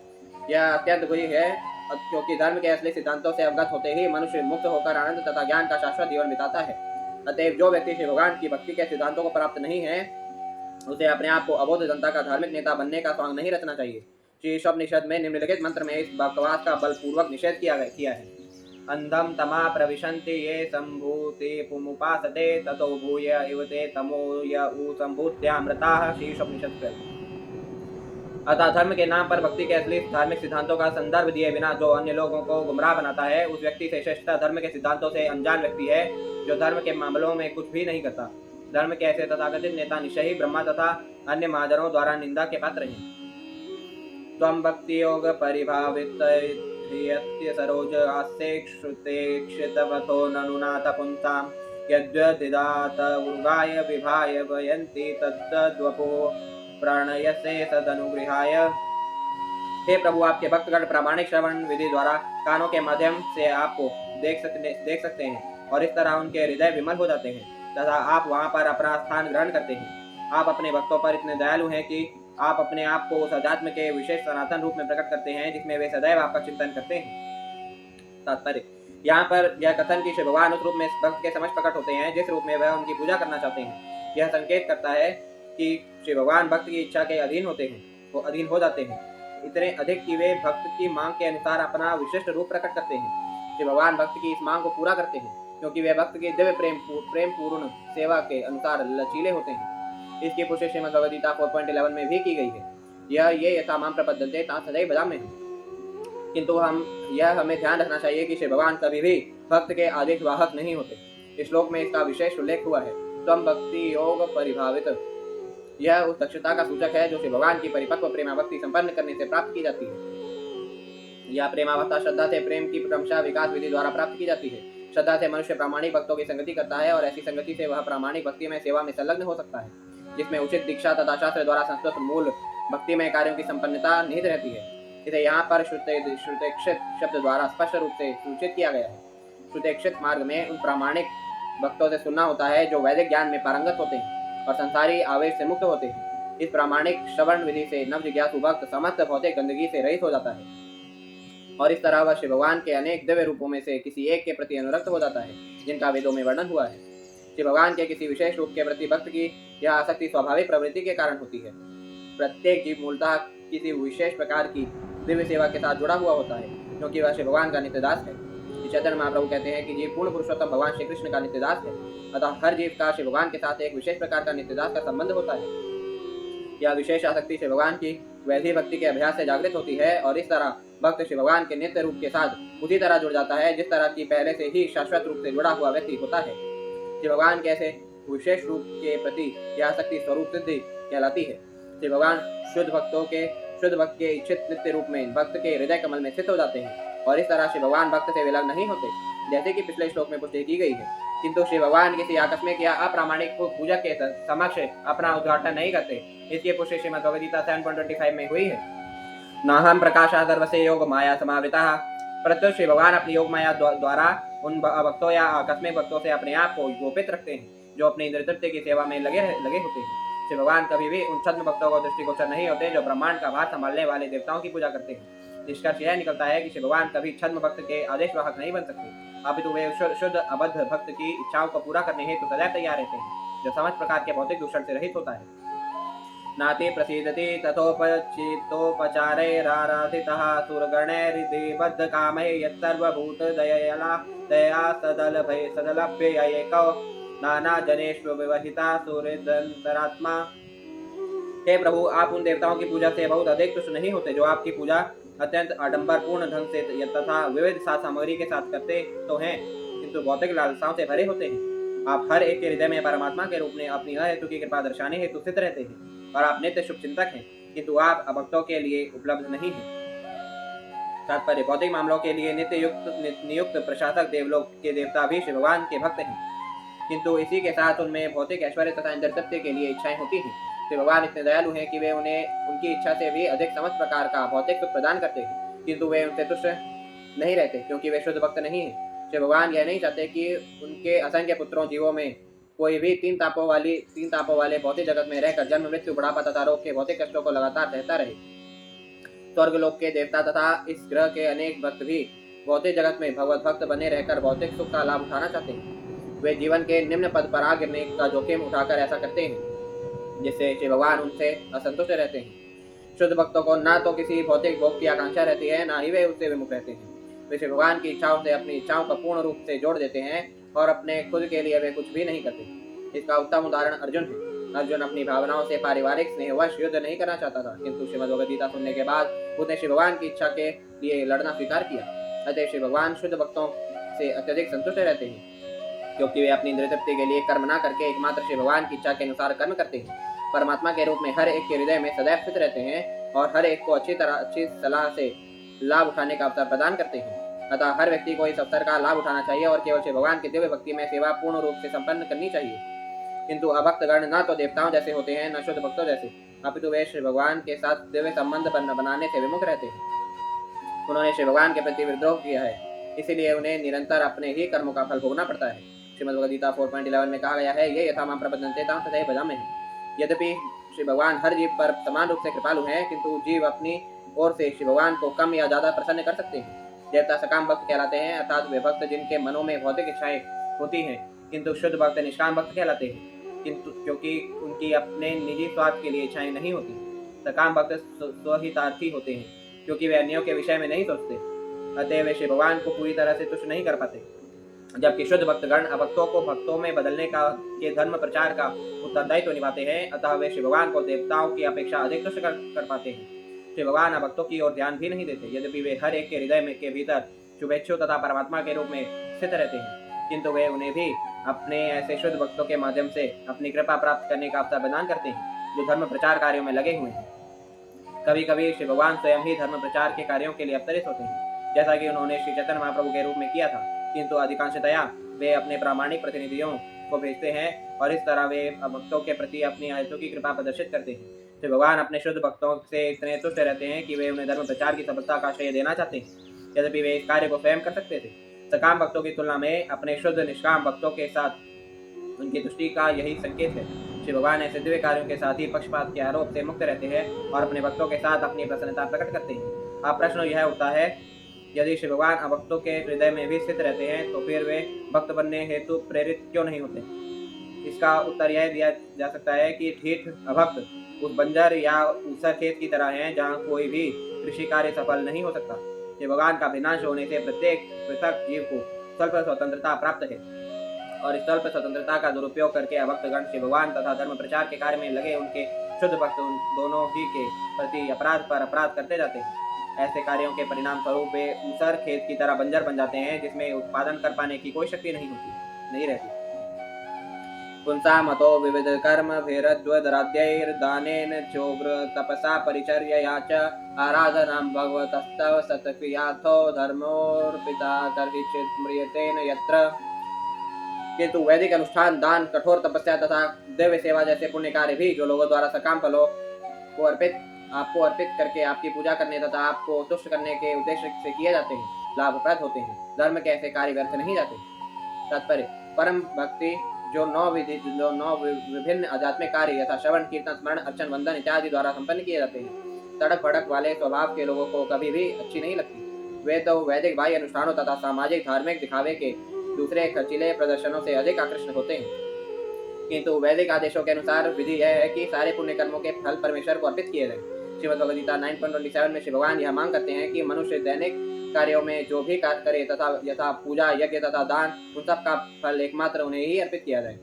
यह अत्यंत बुरी है, क्योंकि धर्म के असली सिद्धांतों से अवगत होते ही मनुष्य मुक्त होकर आनंद तथा ज्ञान का शाश्वत जीवन बिताता है। अतएव जो व्यक्ति श्री भगवान की भक्ति के सिद्धांतों को प्राप्त नहीं है उसे अपने आप को अबोध जनता का धार्मिक नेता बनने का स्वांग नहीं रचना चाहिए। श्री ईशोपनिषद में निम्नलिखित मंत्र में इस बकवास का बलपूर्वक निषेध किया है। अंधम तमा प्रविशन्ति ये संभूति पुमुपासते ततो भूय इव ते तमो य उ संभूत्यामृताः। श्री ईशोपनिषद। अतः धर्म के नाम पर भक्ति के असली धार्मिक सिद्धांतों का संदर्भ दिए बिना जो अन्य लोगों को गुमराह बनाता है उस व्यक्ति से श्रेष्ठता धर्म के सिद्धांतों से अनजान व्यक्ति है जो धर्म के मामलों में कुछ भी नहीं करता। धर्म के ऐसे तथाकथित नेता निश्चय ही ब्रह्मा तथा अन्य महाजनों द्वारा निंदा के पात्र हैं। त्वं भक्ति योग परिभावित सरोज आस्ते श्रुतेक्षितवतो ननुनाथ पुंसां यद्वदिदात उर्गाय विभाय वयन्ति तद्वपो प्रणयसे सदनुगृहाय। हे प्रभु, आपके भक्तगण प्रामाणिक श्रवण विधि द्वारा कानों के माध्यम से आपको देख सकते हैं और इस तरह उनके हृदय विमल हो जाते हैं तथा आप वहां पर अपना स्थान ग्रहण करते हैं। आप अपने भक्तों पर इतने दयालु हैं कि आप अपने आप को उस अध्यात्म के विशेष सनातन रूप में प्रकट करते हैं जिसमें वे सदैव आपका चिंतन करते हैं। तात्पर्य, यहाँ पर यह कथन कि श्री भगवान उस रूप में भक्त के समक्ष प्रकट होते हैं जिस रूप में वह उनकी पूजा करना चाहते हैं, यह संकेत करता है कि श्री भगवान भक्त की इच्छा के अधीन होते हैं, वो अधीन हो जाते हैं, इतने अधिक कि वे भक्त की मांग के अनुसार अपना विशिष्ट रूप प्रकट करते हैं। श्री भगवान भक्त की इस मांग को पूरा करते हैं क्योंकि वे भक्त की दिव्य प्रेम पूर्ण सेवा के अनुसार लचीले होते हैं। इसकी पुष्टि श्रीमद् भगवद गीता 4.11 में भी की गई है। ये यथा माम प्रपद्यन्ते तां सदैव भजाम्यहम्। किंतु हमें ध्यान रखना चाहिए कि श्री भगवान कभी भी भक्त के आदेश वाहक नहीं होते। इस श्लोक में इसका विशेष उल्लेख हुआ है। त्वं भक्ति योग परिभावित, यह उस दक्षता का सूचक है जो श्री भगवान की परिपक्व प्रेमाभक्ति संपन्न करने से प्राप्त की जाती है। यह प्रेमावस्था श्रद्धा से प्रेम की क्रमशः विकास विधि द्वारा प्राप्त की जाती है। श्रद्धा से मनुष्य प्रामाणिक भक्तों की संगति करता है और ऐसी संगति से वह प्रामाणिक भक्ति में सेवा में संलग्न हो सकता है, जिसमें उचित दीक्षा तथा शास्त्र द्वारा संस्कृत मूल भक्ति में कार्यों की संपन्नता निहित रहती है। इसे यहाँ पर श्रुतेक्षित शब्द द्वारा स्पष्ट रूप से सूचित किया गया है। श्रुतेक्षित मार्ग में उन प्रामाणिक भक्तों से सुनना होता है जो वैदिक ज्ञान में पारंगत होते हैं और संसारी आवेश से मुक्त होते हैं। इस प्रामाणिक श्रवण विधि से नव जिज्ञासु भक्त समस्त भौतिक गंदगी से रहित हो जाता है और इस तरह वह श्री भगवान के अनेक दिव्य रूपों में से किसी एक के प्रति अनुरक्त हो जाता है जिनका वेदों में वर्णन हुआ है। श्री भगवान के किसी विशेष रूप के प्रति भक्त की यह आसक्ति स्वाभाविक प्रवृत्ति के कारण होती है। प्रत्येक जीव मूलतः किसी विशेष प्रकार की दिव्य सेवा के साथ जुड़ा हुआ होता है क्योंकि वह श्री भगवान का नित्यदास है। चैतन्य महाप्रभु कहते हैं कि जीव पूर्ण पुरुषोत्तम भगवान श्री कृष्ण का नित्यदास है, अतः हर जीव का श्री भगवान के साथ एक विशेष प्रकार का नित्यदास का संबंध होता है। यह विशेष आसक्ति श्री भगवान की वैधि भक्ति के अभ्यास से जागृत होती है और इस तरह भक्त श्री भगवान के नित्य रूप के साथ उसी तरह जुड़ जाता है जिस तरह की पहले से ही शाश्वत रूप से जुड़ा हुआ व्यक्ति होता है। श्री भगवान के ऐसे विशेष रूप के प्रति यह आसक्ति स्वरूप सिद्धि कहलाती है। श्री भगवान शुद्ध भक्त के इच्छित नित्य रूप में भक्त के हृदय कमल में स्थित हो जाते हैं और इस तरह श्री भगवान भक्त से विलग नहीं होते, जैसे कि पिछले श्लोक में पुष्टि की गई है। किंतु श्री भगवान किसी आकस्मिक या अप्रामाणिक पूजक के समक्ष अपना उद्घाटन नहीं करते। इसकी पुष्टि श्रीमद् भगवद गीता 7.25 में हुई है। नाहम प्रकाशः सर्वस्य योग माया समावृतः। प्रत्युत श्री भगवान अपनी योग माया द्वारा उन भक्तों या आकस्मिक भक्तों से अपने आप को गोपित रखते हैं जो अपनी इंद्रिय की सेवा में लगे होते हैं। श्री भगवान कभी भी उन छद्म भक्तों को दृष्टिगोचर नहीं होते जो ब्रह्मांड का भार संभालने वाले देवताओं की पूजा करते हैं। निष्कर्ष यह निकलता है कि श्री भगवान कभी छद्म भक्त के आदेश वाहक नहीं बन सकते, अपितु वे शुद्ध अबद्ध भक्त की इच्छाओं को पूरा करने हेतु सदैव तैयार रहते हैं, जो समस्त प्रकार के भौतिक दूषण से रहित होता है। नाति प्रसीदति तथोपचितोपचारैराराधितः सुरगणैरिति बद्ध कामै यत्सर्वभूत दया सदलभ्यएको नाना जनेष्व विवहिता सुहृदंतरात्मा। हे प्रभु, आप उन देवताओं की पूजा से बहुत अधिक तुष्ट नहीं होते जो आपकी पूजा अत्यंत आडंबर पूर्ण ढंग से तथा विविध साथ सामग्री के साथ करते तो हैं, किंतु भौतिक लालसाओं से भरे होते हैं। आप हर एक के हृदय में परमात्मा के रूप में अपनी अहेतु की कृपा दर्शाने हेतु स्थित रहते हैं और आप नित्य शुभ चिंतक हैं, किंतु आप अभक्तों के लिए उपलब्ध नहीं हैं। तात्पर्य, भौतिक मामलों के लिए नियुक्त प्रशासक देवलोक के देवता भी शिव भगवान के भक्त हैं, किंतु इसी के साथ उनमें भौतिक ऐश्वर्य तथा इंद्र तृप्ति के लिए इच्छाएं होती हैं। शिव भगवान इतने दयालु हैं कि वे उन्हें उनकी इच्छा से भी अधिक समस्त प्रकार का भौतिक सुख प्रदान करते हैं, किंतु वे उनसे तुष्ट नहीं रहते, क्योंकि वे शुद्ध भक्त नहीं हैं। शिव भगवान यह नहीं चाहते कि उनके असंख्य पुत्रों जीवों में कोई भी तीन तापों वाले भौतिक जगत में रहकर जन्म, मृत्यु, बुढ़ापा तथा रोग के भौतिक कष्टों को लगातार सहता रहे। स्वर्गलोक के देवता तथा इस ग्रह के अनेक भक्त भी भौतिक जगत में भगवत भक्त बने रहकर भौतिक सुख का लाभ उठाना चाहते हैं। वे जीवन के निम्न पद पर आ गिरने का जोखिम उठाकर ऐसा करते हैं, जिससे शिव भगवान उनसे असंतुष्ट रहते हैं। शुद्ध भक्तों को न तो किसी भौतिक भोग की आकांक्षा रहती है, न ही वे उससे विमुख रहते हैं। वे शिव भगवान की इच्छाओं से अपनी इच्छाओं को पूर्ण रूप से जोड़ देते हैं और अपने खुद के लिए वे कुछ भी नहीं करते। इसका उत्तम उदाहरण अर्जुन है। अर्जुन अपनी भावनाओं से पारिवारिक स्नेहवश युद्ध नहीं करना चाहता था, किंतु श्रीमद् भगवद गीता सुनने के बाद उसने शिव भगवान की इच्छा के लिए लड़ना स्वीकार किया। अतः शिव भगवान शुद्ध भक्तों से अत्यधिक संतुष्ट रहते हैं, क्योंकि वे अपनी इंद्रिय तृप्ति के लिए कर्म न करके एकमात्र शिव भगवान की इच्छा के अनुसार कर्म करते हैं। परमात्मा के रूप में हर एक के हृदय में सदैव स्थित रहते हैं और हर एक को अच्छी सलाह से लाभ उठाने का अवसर प्रदान करते हैं। अतः हर व्यक्ति को इस अवसर का लाभ उठाना चाहिए और केवल शिव भगवान की दिव्य भक्ति में सेवा पूर्ण रूप से संपन्न करनी चाहिए। किंतु अभक्तगण न तो देवताओं जैसे होते हैं, न शुद्ध भक्तों जैसे, अपितु वे श्री भगवान के साथ दिव्य संबंध बनाने से विमुख रहते हैं। उन्होंने श्री भगवान के प्रति विद्रोह किया है, इसीलिए उन्हें निरंतर अपने ही कर्मों का फल भोगना पड़ता है। श्रीमद् भगवद गीता 4.11 में कहा गया है, ये यथा मां प्रपद्यन्ते तां तथैव भजामि। यद्यपि श्री भगवान हर जीव पर समान रूप से कृपालु हैं, किंतु जीव अपनी ओर से श्री भगवान को कम या ज्यादा प्रसन्न कर सकते हैं। देवता सकाम भक्त कहलाते हैं, अर्थात वे भक्त जिनके मनों में भौतिक इच्छाएं होती हैं, किंतु शुद्ध भक्त निष्काम भक्त कहलाते हैं, किंतु क्योंकि उनकी अपने निजी स्वार्थ के लिए इच्छाएं नहीं होती। सकाम भक्त स्वहितार्थी होते हैं, क्योंकि वे अन्यों के विषय में नहीं सोचते, अतः वे श्री भगवान को पूरी तरह से तुष्ट नहीं कर पाते। जबकि शुद्ध भक्तगण अभक्तों को भक्तों में बदलने के धर्म प्रचार का उत्तरदायित्व निभाते हैं, अतः वे श्री भगवान को देवताओं की अपेक्षा अधिक तुष्ट कर पाते हैं। श्री भगवान अभक्तों की ओर ध्यान भी नहीं देते, यद्यपि वे हर एक के हृदय में के भीतर शुभेच्छु तथा परमात्मा के रूप में स्थित रहते हैं, किंतु वे उन्हें भी अपने ऐसे शुद्ध भक्तों के माध्यम से अपनी कृपा प्राप्त करने का अवसर प्रदान करते हैं, जो धर्म प्रचार कार्यों में लगे हुए हैं। कभी कभी श्री भगवान स्वयं ही धर्म प्रचार के कार्यों के लिए अवतरित होते हैं, जैसा कि उन्होंने श्री चैतन्य महाप्रभु के रूप में किया था, किंतु अधिकांशतया वे अपने प्रामाणिक प्रतिनिधियों को भेजते हैं और इस तरह वे भक्तों के प्रति अपनी आयतों की कृपा प्रदर्शित करते हैं। श्री भगवान अपने शुद्ध भक्तों से इतने तुष्ट रहते हैं कि वे उन्हें धर्म प्रचार की सफलता का श्रेय देना चाहते हैं, यद्यपि वे इस कार्य को स्वयं कर सकते थे। सकाम भक्तों की तुलना में अपने शुद्ध निष्काम भक्तों के साथ उनकी तुष्टि का यही संकेत है। श्री भगवान ऐसे दिव्य कार्यों के साथ ही पक्षपात के आरोप से मुक्त रहते हैं और अपने भक्तों के साथ अपनी प्रसन्नता प्रकट करते हैं। अब प्रश्न यह उठता है, यदि श्री भगवान अभक्तों के हृदय में भी स्थित रहते हैं, तो फिर वे भक्त बनने हेतु प्रेरित क्यों नहीं होते? इसका उत्तर यह दिया जा सकता है कि ठीक अभक्त उस बंजर या ऊसर खेत की तरह हैं, जहाँ कोई भी कृषि कार्य सफल नहीं हो सकता। श्री भगवान का विनाश होने से प्रत्येक पृथक जीव को स्वल्प स्वतंत्रता प्राप्त है, और इस स्वल्प स्वतंत्रता का दुरुपयोग करके अभक्तगण श्री भगवान तथा धर्म प्रचार के कार्य में लगे उनके शुद्ध भक्त उन दोनों ही के प्रति अपराध पर अपराध करते जाते हैं। ऐसे कार्यों के परिणाम स्वरूप वे ऊसर खेत की तरह बंजर बन जाते हैं, जिसमें उत्पादन कर पाने की कोई शक्ति नहीं रहती। पुंसा मतो विविध कर्म भैरद्वदराध्यैर्दानेन चोग्र तपसा परिचर्यया च आराधनां भगवतस्तव सत्क्रियार्थो धर्मोर्पिता तर्हि म्रियतेन यत्र। किंतु वैदिक अनुष्ठान, दान, कठोर तपस्या तथा दिव्य सेवा जैसे पुण्य कार्य भी जो लोगों द्वारा सकाम फलों को आपको अर्पित करके आपकी पूजा करने तथा आपको तुष्ट करने के उद्देश्य से किए जाते हैं, लाभप्रद होते हैं। धर्म के ऐसे कार्य व्यर्थ नहीं जाते। तात्पर्य, परम भक्ति जो नौ विभिन्न आध्यात्मिक कार्य यथा श्रवण, कीर्तन, स्मरण, अर्चन, वंदन इत्यादि द्वारा संपन्न किए जाते हैं, तड़क भड़क वाले स्वभाव के लोगों को कभी भी अच्छी नहीं लगती। वे तो वैदिक बाह्य अनुष्ठानों तथा सामाजिक धार्मिक दिखावे के दूसरे खर्चीले प्रदर्शनों से अधिक आकर्षित होते हैं। किंतु वैदिक आदेशों के अनुसार विधि यह है कि सारे पुण्य कर्मों के फल परमेश्वर को अर्पित किए जाए। श्रीमद् भगवद गीता 9.27 में श्री भगवान यह मांग करते हैं कि मनुष्य दैनिक कार्यों में जो भी कार्य करे तथा यथा पूजा, यज्ञ तथा दान, उन सब का फल एकमात्र उन्हें ही अर्पित किया जाए।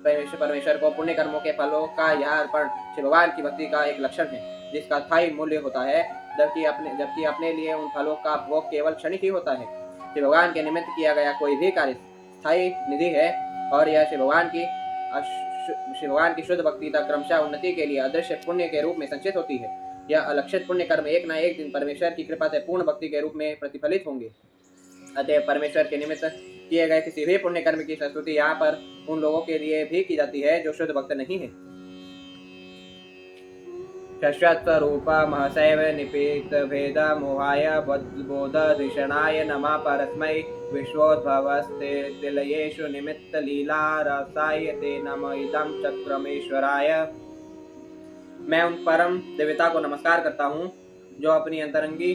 परमेश्वर को पुण्य कर्मों के फलों का यह अर्पण श्री भगवान की भक्ति का एक लक्षण है, जिसका स्थायी मूल्य होता है, जबकि अपने लिए उन फलों का भोग केवल क्षणिक ही होता है। श्री भगवान के निमित्त किया गया कोई भी कार्य स्थायी निधि है और यह शिव भगवान की शुद्ध भक्ति तक क्रमशः उन्नति के लिए अदृश्य पुण्य के रूप में संचित होती है। यह अलक्षित पुण्य कर्म एक न एक दिन परमेश्वर की कृपा से पूर्ण भक्ति के रूप में प्रतिफलित होंगे। अतः परमेश्वर के निमित्त किए गए किसी भी पुण्य कर्म की संस्तुति यहाँ पर उन लोगों के लिए भी की जाती है जो शुद्ध भक्त नहीं है। शश्वत्स्वरूपमहसैव निपीत भेद मोहाय बोधधिषणाय नमः परस्मै विश्वोद्भवस्ते तिलयेषु निमित्त लीला रसाय ते नमः इदं चक्रमेश्वराय। मैं उन परम देवता को नमस्कार करता हूँ जो अपनी अंतरंगी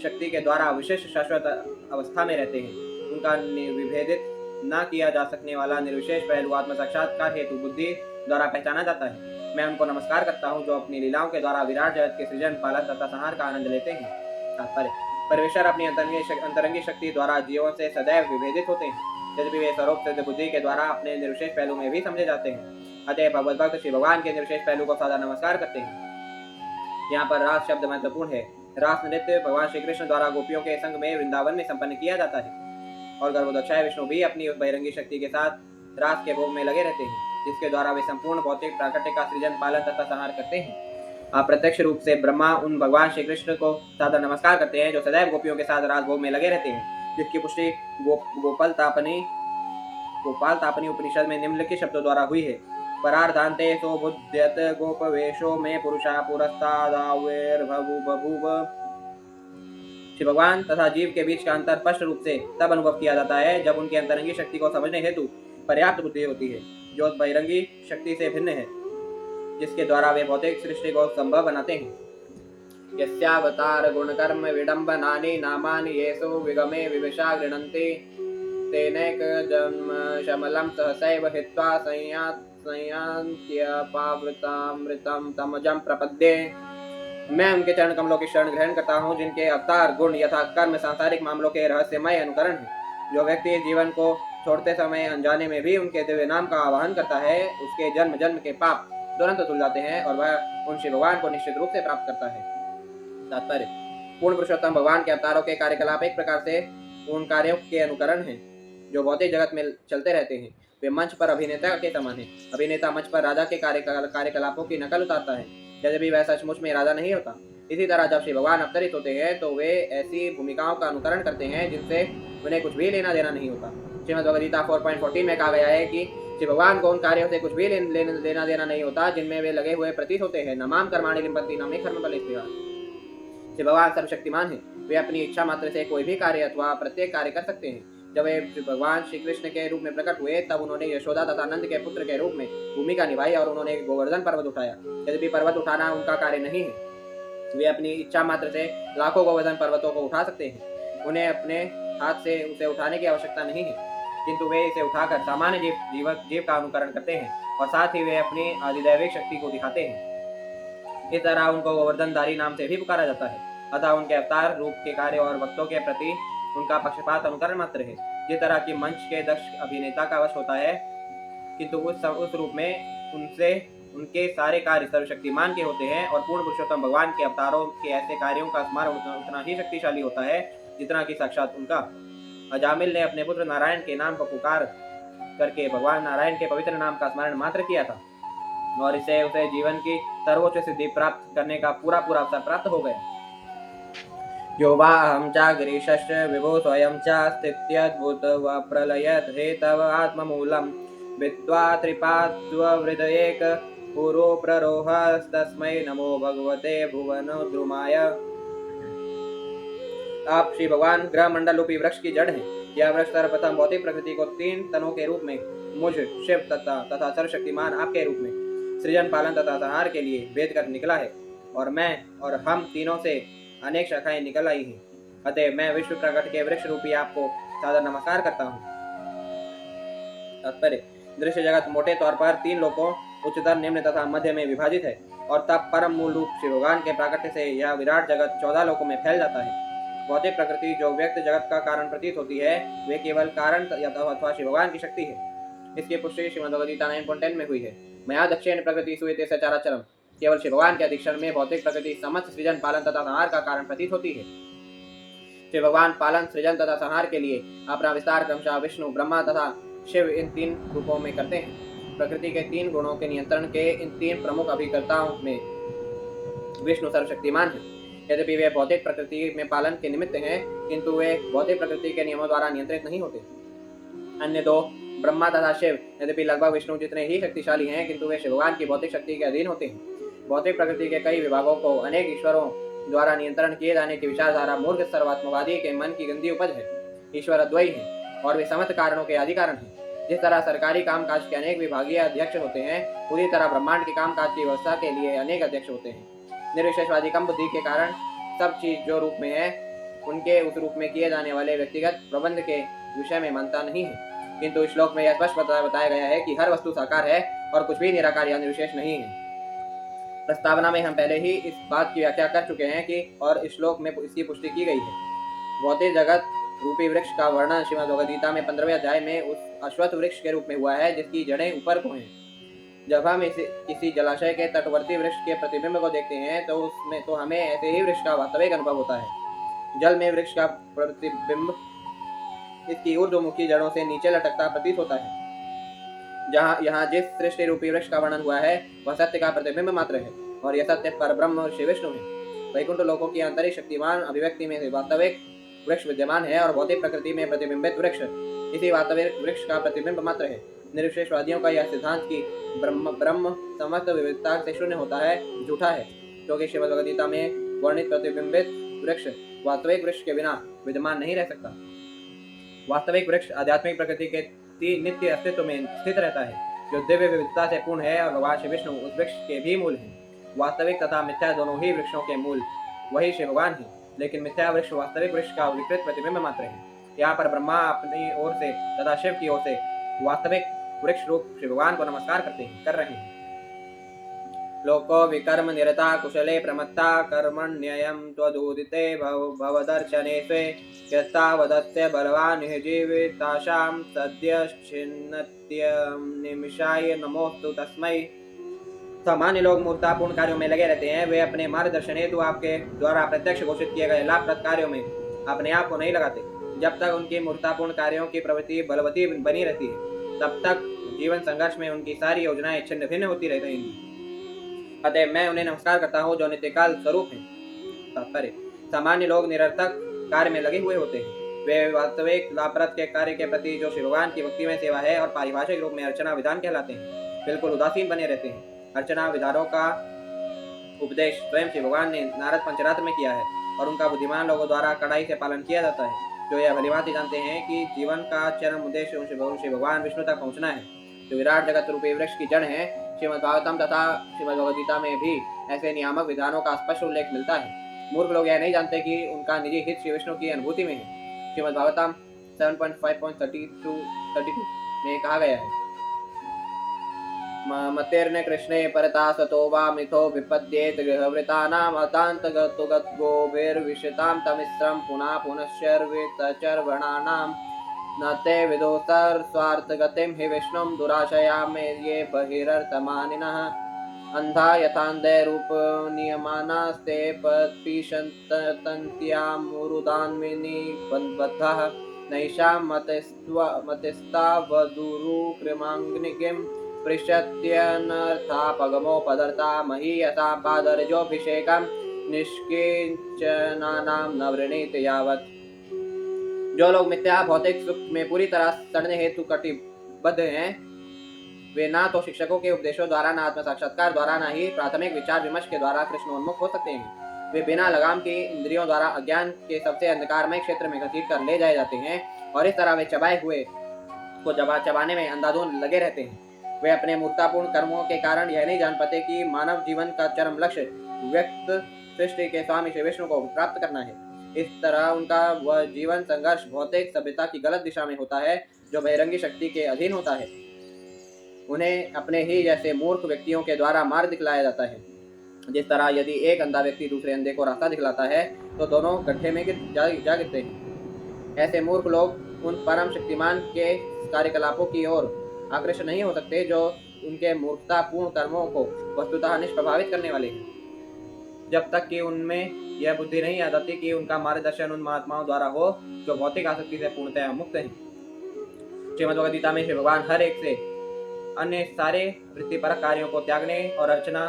शक्ति के द्वारा विशिष्ट शाश्वत अवस्था में रहते हैं। उनका विभेदित न किया जा सकने वाला निर्विशेष पहलू आत्म साक्षात्कार हेतु बुद्धि द्वारा पहचाना जाता है। मैं उनको नमस्कार करता हूँ जो अपनी लीलाओं के द्वारा विराट जगत के सृजन पालन तथा संहार का आनंद लेते हैं। तात्पर्य, परमेश्वर अपनी अंतरंगी शक्ति द्वारा जीवों से सदैव विभेदित होते हैं, यद्यपि वे स्वरूप सिद्ध बुद्धि के द्वारा अपने निर्विशेष पहलू में भी समझे जाते हैं। अतः भगवत भक्त श्री भगवान के निर्विशेष पहलू को सदा नमस्कार करते हैं। यहाँ पर रास शब्द महत्वपूर्ण है। रास नृत्य भगवान श्री कृष्ण द्वारा गोपियों के संग में वृंदावन में संपन्न किया जाता है और गर्भोदक्षाय विष्णु भी अपनी उस बहिरंगी शक्ति के साथ रास के भोग में लगे रहते हैं, जिसके द्वारा वे संपूर्ण भौतिक प्राकृतिक का सृजन पालन तथा संहार करते हैं। अप्रत्यक्ष रूप से ब्रह्मा उन भगवान श्री कृष्ण को सादर नमस्कार करते हैं जो सदैव गोपियों के साथ रास भोग में लगे रहते हैं, जिसकी पुष्टि गोपाल तापनी उपनिषद में निम्नलिखित शब्दों द्वारा हुई है। परार्धान्ते सोबुध्यत गोपवेशो में पुरुषा पुरस्तादाविर्भूव। श्री भगवान तथा जीव के बीच का अंतर स्पष्ट रूप से तब अनुभव किया जाता है जब उनकी अंतरंगी शक्ति को समझने हेतु पर्याप्त बुद्धि होती है, जो उस बहिरंगी शक्ति से भिन्न है, जिसके द्वारा वे भौतिक सृष्टि को संभव बनाते हैं। यस्यावतार गुणकर्म विडंबनानि नामानि येषु विगमे विवशा गृह्णन्ति तेनैक जन्म शमलं सहसैव हित्वा संयान्त्यपावृतामृतं तमजं प्रपद्ये। मैं उनके चरण कमलों की शरण ग्रहण करता हूँ जिनके अवतार गुण यथा कर्म सांसारिक मामलों के रहस्यमय अनुकरण है। जो व्यक्ति जीवन को छोड़ते समय अनजाने में भी उनके दिव्य नाम का आवाहन करता है, उसके जन्म जन्म के पाप तुरंत धुल जाते हैं और वह उन श्री भगवान को निश्चित रूप से प्राप्त करता है। तात्पर्य, पूर्ण पुरुषोत्तम भगवान के अवतारों के कार्यकलाप एक प्रकार से उन कार्यों के अनुकरण हैं जो भौतिक जगत में चलते रहते हैं। वे मंच पर अभिनेता के समान हैं। अभिनेता मंच पर राजा के कार्यकलापों की नकल उतारता है, यद्यपि वह सचमुच में राजा नहीं होता। इसी तरह जब श्री भगवान अवतरित होते हैं तो वे ऐसी भूमिकाओं का अनुकरण करते हैं जिनसे उन्हें कुछ भी लेना देना नहीं होता। श्रीमद् भगवद गीता 4.14 में कहा गया है कि श्री भगवान को उन कार्यों से कुछ भी लेना देना नहीं होता जिनमें वे लगे हुए प्रतीत होते हैं। नमाम कर्माणि लिम्पन्ति न मे कर्मफल स्पृहा। श्री भगवान सर्वशक्तिमान हैं। वे अपनी इच्छा मात्र से कोई भी कार्य अथवा प्रत्येक कार्य कर सकते हैं। जब वे भगवान श्री कृष्ण के रूप में प्रकट हुए तब उन्होंने यशोदा तथा नंद के पुत्र के रूप में भूमिका निभाई और उन्होंने गोवर्धन पर्वत उठाया। यद्यपि पर्वत उठाना उनका कार्य नहीं है, वे अपनी इच्छा मात्र से लाखों गोवर्धन पर्वतों को उठा सकते हैं। उन्हें अपने हाथ से उसे उठाने की आवश्यकता नहीं है, किंतु वे इसे उठाकर सामान्य जीव का अनुकरण करते हैं और साथ ही वे अपनी आदिदैविक शक्ति को दिखाते हैं। इस तरह उनको गोवर्धनधारी नाम से भी पुकारा जाता है। अतः उनके अवतार रूप के कार्य और भक्तों के प्रति उनका पक्षपात अनुकरण मात्र है। जिस तरह की मंच के दक्ष अभिनेता का वश होता है, किंतु उस रूप में उनके सारे कार्य सर्वशक्तिमान के होते हैं और पूर्ण पुरुषोत्तम भगवान के अवतारों के ऐसे कार्यों का स्मरण उतना ही शक्तिशाली होता है जितना कि साक्षात उनका। अजामिल ने अपने पुत्र नारायण के नाम को पुकार करके भगवान नारायण के पवित्र नाम का स्मरण मात्र किया था और इससे उसे जीवन की सर्वोच्च सिद्धि प्राप्त करने का पूरा अवसर प्राप्त हो गया। यो वा अहं च गिरीशश्च विभो स्वयं च स्थित्यद्भुत व प्रलयत् हेतव आत्ममूलं विद्वा त्रिपाद्वृदयेक पुरो प्ररोहस्तस्मै नमो भगवते भुवनोद्रुमाय। आप श्री भगवान ग्रह मंडल रूपी वृक्ष की जड़ हैं। यह वृक्ष सर्वप्रथम भौतिक प्रकृति को 3 तनों के रूप में मुझ शिव तथा सर्वशक्तिमान आपके रूप में सृजन पालन तथा संहार के लिए भेद कर निकला है और मैं और हम तीनों से अनेक शाखाएं निकल आई हैं। अतः मैं विश्व प्रकट के वृक्ष रूपी आपको सादर नमस्कार करता हूँ। तात्पर्य, दृश्य जगत मोटे तौर पर 3 लोकों उच्चतर, निम्न तथा मध्य में विभाजित है और तब परम मूल रूप श्री भगवान के प्राकट्य से यह विराट जगत 14 लोकों में फैल जाता है। भौतिक प्रकृति जो व्यक्त जगत का कारण प्रतीत होती है, वे केवल कारण अथवा श्री भगवान की शक्ति है। इसकी पुष्टि श्रीमद् भगवद गीता 9.10 में हुई है। मया दक्षिण प्रकृति सुयते सचराचरम। केवल श्री भगवान के अधिक्षण में भौतिक प्रकृति समस्त सृजन पालन तथा संहार का कारण प्रतीत होती है। श्री भगवान पालन, सृजन तथा संहार के लिए अपना विस्तार क्रमशः विष्णु, ब्रह्मा तथा शिव इन 3 रूपों में करते हैं। प्रकृति के 3 गुणों के नियंत्रण के इन 3 प्रमुख अभिकर्ताओं में विष्णु सर्वशक्तिमान है। यद्यपि वे भौतिक प्रकृति में पालन के निमित्त हैं, किंतु वे भौतिक प्रकृति के नियमों द्वारा नियंत्रित नहीं होते। अन्य 2 ब्रह्मा तथा शिव यद्यपि लगभग विष्णु जितने ही शक्तिशाली हैं, किंतु वे शिव भगवान की भौतिक शक्ति के अधीन होते हैं। भौतिक प्रकृति के कई विभागों को अनेक ईश्वरों द्वारा नियंत्रण किए जाने की विचारधारा मूर्ख सर्वात्मवादी के मन की गंदी उपज है। ईश्वर अद्वैत है और वे समस्त कारणों के आदि कारण हैं। जिस तरह सरकारी कामकाज के अनेक विभागीय अध्यक्ष होते हैं, उसी तरह ब्रह्मांड के कामकाज की व्यवस्था के लिए अनेक अध्यक्ष होते हैं। निर्विशेषवादी कम बुद्धि के कारण सब चीज जो रूप में है, उनके उस रूप में किए जाने वाले व्यक्तिगत प्रबंध के विषय में मानता नहीं है। किंतु इस श्लोक में यह स्पष्ट बताया गया है कि हर वस्तु साकार है और कुछ भी निराकार या निर्विशेष नहीं है। प्रस्तावना में हम पहले ही इस बात की व्याख्या कर चुके हैं कि और इस श्लोक में इसकी पुष्टि की गई है। भौतिक जगत रूपी वृक्ष का वर्णन श्रीमद् भगवद गीता में 15वें अध्याय में उस अश्वत्थ वृक्ष के रूप में हुआ है जिसकी जड़ें ऊपर को हैं। जब हम किसी जलाशय के तटवर्ती वृक्ष के प्रतिबिंब को देखते हैं तो हमें ऐसे ही वृक्ष का वास्तविक अनुभव होता है। जल में वृक्ष का प्रतिबिंब इसकी ऊर्ध्वमुखी जड़ों से नीचे लटकता प्रतीत होता है। यहाँ जिस सृष्टि रूपी वृक्ष का वर्णन हुआ है वह सत्य का प्रतिबिंब मात्र है और यह सत्य पर ब्रह्म और श्री विष्णु है। वैकुंठ लोकों की आंतरिक शक्तिमान अभिव्यक्ति में वास्तविक वृक्ष विद्यमान है और भौतिक प्रकृति में प्रतिबिंबित वृक्ष इसी वास्तविक वृक्ष का प्रतिबिंब मात्र है। निर्विशेषवादियों का यह सिद्धांत कि ब्रह्म समस्त विविधता से शून्य होता है झूठा है, क्योंकि श्रीमद् भगवद गीता में वर्णित प्रतिबिंबित वृक्ष वास्तविक वृक्ष के बिना विद्यमान नहीं रह सकता। वास्तविक वृक्ष आध्यात्मिक प्रकृति के नित्य अस्तित्व में स्थित रहता है, जो दिव्य विविधता से पूर्ण है और भगवान श्री विष्णु उस वृक्ष के भी मूल हैं। वास्तविक तथा मिथ्या दोनों ही वृक्षों के मूल वही श्री भगवान है, लेकिन मिथ्या वृक्ष वास्तविक वृक्ष का विकृत प्रतिबिंब मात्र है। यहाँ पर ब्रह्मा अपनी ओर से तथा शिव की ओर से वास्तविक वृक्ष रूप श्री भगवान को नमस्कार कर रहे हैं। लोको विकर्म निरता कुशले प्रमत्ता कर्मण्ययं त्वदुदिते भवदर्शने स्वे यस्तावदस्य बलवान् जीविताशां सद्य छिन्नत्यं निमिषाय नमोस्तु तस्मै। सामान्य लोग मूर्तापूर्ण कार्यों में लगे रहते हैं। वे अपने मार्गदर्शन हेतु आपके द्वारा प्रत्यक्ष घोषित किए गए लाभप्रद कार्यों में अपने आप को नहीं लगाते। जब तक उनकी मूर्तापूर्ण कार्यों की प्रवृत्ति बलवती बनी रहती है, तब तक जीवन संघर्ष में उनकी सारी योजनाएं छिन्न भिन्न होती रहेंगी। अतः मैं उन्हें नमस्कार करता हूँ जो नित्यकाल स्वरूप हैं। तात्पर्य, सामान्य लोग निरर्थक कार्य में लगे हुए होते हैं। वे वास्तविक लाभप्रद के कार्य के प्रति जो श्री भगवान की भक्ति में सेवा है और पारिभाषिक रूप में अर्चना विधान कहलाते हैं, बिल्कुल उदासीन बने रहते हैं। अर्चना विधानों का उपदेश स्वयं श्री भगवान ने नारद पंचरात्र में किया है और उनका बुद्धिमान लोगों द्वारा कड़ाई से पालन किया जाता है, जो यह भलीभांति जानते हैं कि जीवन का चरम उद्देश्य श्री भगवान विष्णु तक पहुंचना है, जो विराट जगत रूपी वृक्ष की जड़ है। श्रीमद् भागवतम तथा श्रीमद् भगवद गीता में भी ऐसे नियामक विधानों का स्पष्ट उल्लेख मिलता है। मूर्ख लोग यह नहीं जानते कि उनका निजी हित श्री विष्णु की अनुभूति में है। श्रीमद् भागवतम 7.5.32 में कहा गया है, मतेर्न कृष्णे परता सतो वा मिथो विपद्येत गृहवृतानाम अतान्तगतो गोभिर्विशतां तमिस्रं पुनः पुनश्चर्वितचर्वणानां न ते विदोतर स्वार्थगतिं हि विष्णुं दुराशया मे ये बहिरर्थमानिनः अंधा यथान्धे रूप नियमानास्ते पतिशन्तन्त्यामुरुदान्मिनी बद्धः नैषां मतिस्तावदुरु कृमाग्निकिं पृषत्यनर्थापगमोपदर्ता महीयसा पादरजोऽभिषेकं निष्किंचनानां न वृणीत यावत्। जो लोग मिथ्या भौतिक सुख में पूरी तरह सड़ने हेतु कटिबद्ध हैं, वे ना तो शिक्षकों के उपदेशों द्वारा, ना आत्म साक्षात्कार द्वारा, ना ही प्राथमिक विचार विमर्श के द्वारा कृष्णोन्मुख हो सकते हैं। वे बिना लगाम के इंद्रियों द्वारा अज्ञान के सबसे अंधकारमय क्षेत्र में घसीट कर ले जाए जाते हैं और इस तरह वे चबाए हुए को चबाने में अंधाधुंध लगे रहते हैं। वे अपने मूर्तापूर्ण कर्मों के कारण यह नहीं जान पाते कि मानव जीवन का चरम लक्ष्य व्यक्त सृष्टि के स्वामी श्री विष्णु को प्राप्त करना है। इस तरह उनका वह जीवन संघर्ष भौतिक सभ्यता की गलत दिशा में होता है, जो बहिरंगी शक्ति के अधीन होता है। उन्हें अपने ही जैसे मूर्ख व्यक्तियों के द्वारा मार्ग दिखलाया जाता है। जिस तरह यदि एक अंधा व्यक्ति दूसरे अंधे को रास्ता दिखलाता है तो दोनों गड्ढे में जा गिरते हैं। ऐसे मूर्ख लोग उन परम शक्तिमान के कार्यकलापों की ओर आकर्षित नहीं हो सकते जो उनके मूर्खतापूर्ण कर्मों को वस्तुतः निष्प्रभावित करने वाले हैं। जब तक कि उनमें यह बुद्धि नहीं आती कि उनका मार्गदर्शन उन महात्माओं द्वारा हो जो भौतिक आसक्ति से पूर्णतः मुक्त हैं। श्रीमद् भगवद गीता में श्री भगवान हर एक से अन्य सारे वृत्तिपरक कार्यों को त्यागने और अर्चना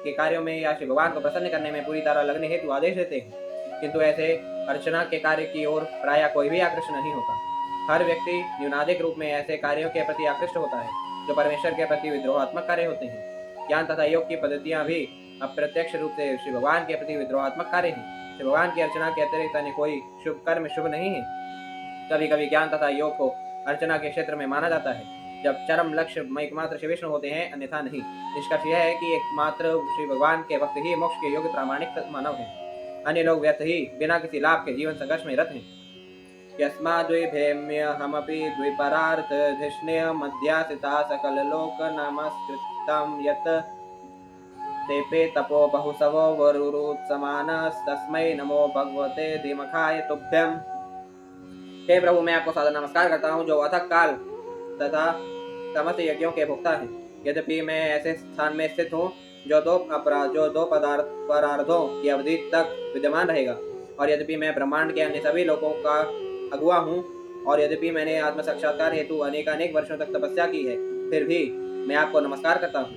के कार्यों में या श्री भगवान को प्रसन्न करने में पूरी तरह लगने हेतु आदेश देते हैं, किंतु ऐसे अर्चना के कार्य की ओर प्रायः कोई भी आकृष्ट नहीं होता। हर व्यक्ति न्यूनाधिक रूप में ऐसे कार्यों के प्रति आकृष्ट होता है जो परमेश्वर के प्रति विद्रोहात्मक कार्य होते हैं। ज्ञान तथा योग की पद्धतियां भी अप्रत्यक्ष रूप से श्री भगवान के प्रति विद्रोहात्मक कार्य हैं। श्री भगवान की अर्चना के अतिरिक्त अन्य कोई शुभ कर्म शुभ नहीं है। कभी कभी ज्ञान तथा योग को अर्चना के क्षेत्र में माना जाता है जब चरम लक्ष्य में एकमात्र श्री विष्णु होते हैं, अन्यथा नहीं। निष्कर्ष यह है कि एकमात्र श्री भगवान के भक्त ही मोक्ष के योग्य प्रामाणिक मानव हैं। अन्य लोग व्यर्थ ही बिना किसी लाभ के जीवन संघर्ष में रत हैं। यस्माद्विभेम्यहमपि द्विपरार्थ धिष्ण्य मध्यासिता सकल लोक नमस्कृतं यत् तेपे तपो बहुसवो वरुरुत्समानस्तस्मै नमो भगवते धीमकाय तुभ्यम्। हे प्रभु, मैं आपको सादर नमस्कार करता हूँ जो अथक काल तथा समस्त यज्ञों के भोक्ता है। यद्यपि मैं ऐसे स्थान में स्थित हूँ जो दो परार्धों की अवधि तक विद्यमान रहेगा, और यद्यपि मैं ब्रह्मांड के अन्य सभी लोगों का अगुआ हूँ, और यद्यपि मैंने आत्म साक्षात्कार हेतु अनेक वर्षों तक तपस्या की है, फिर भी मैं आपको नमस्कार करता हूँ।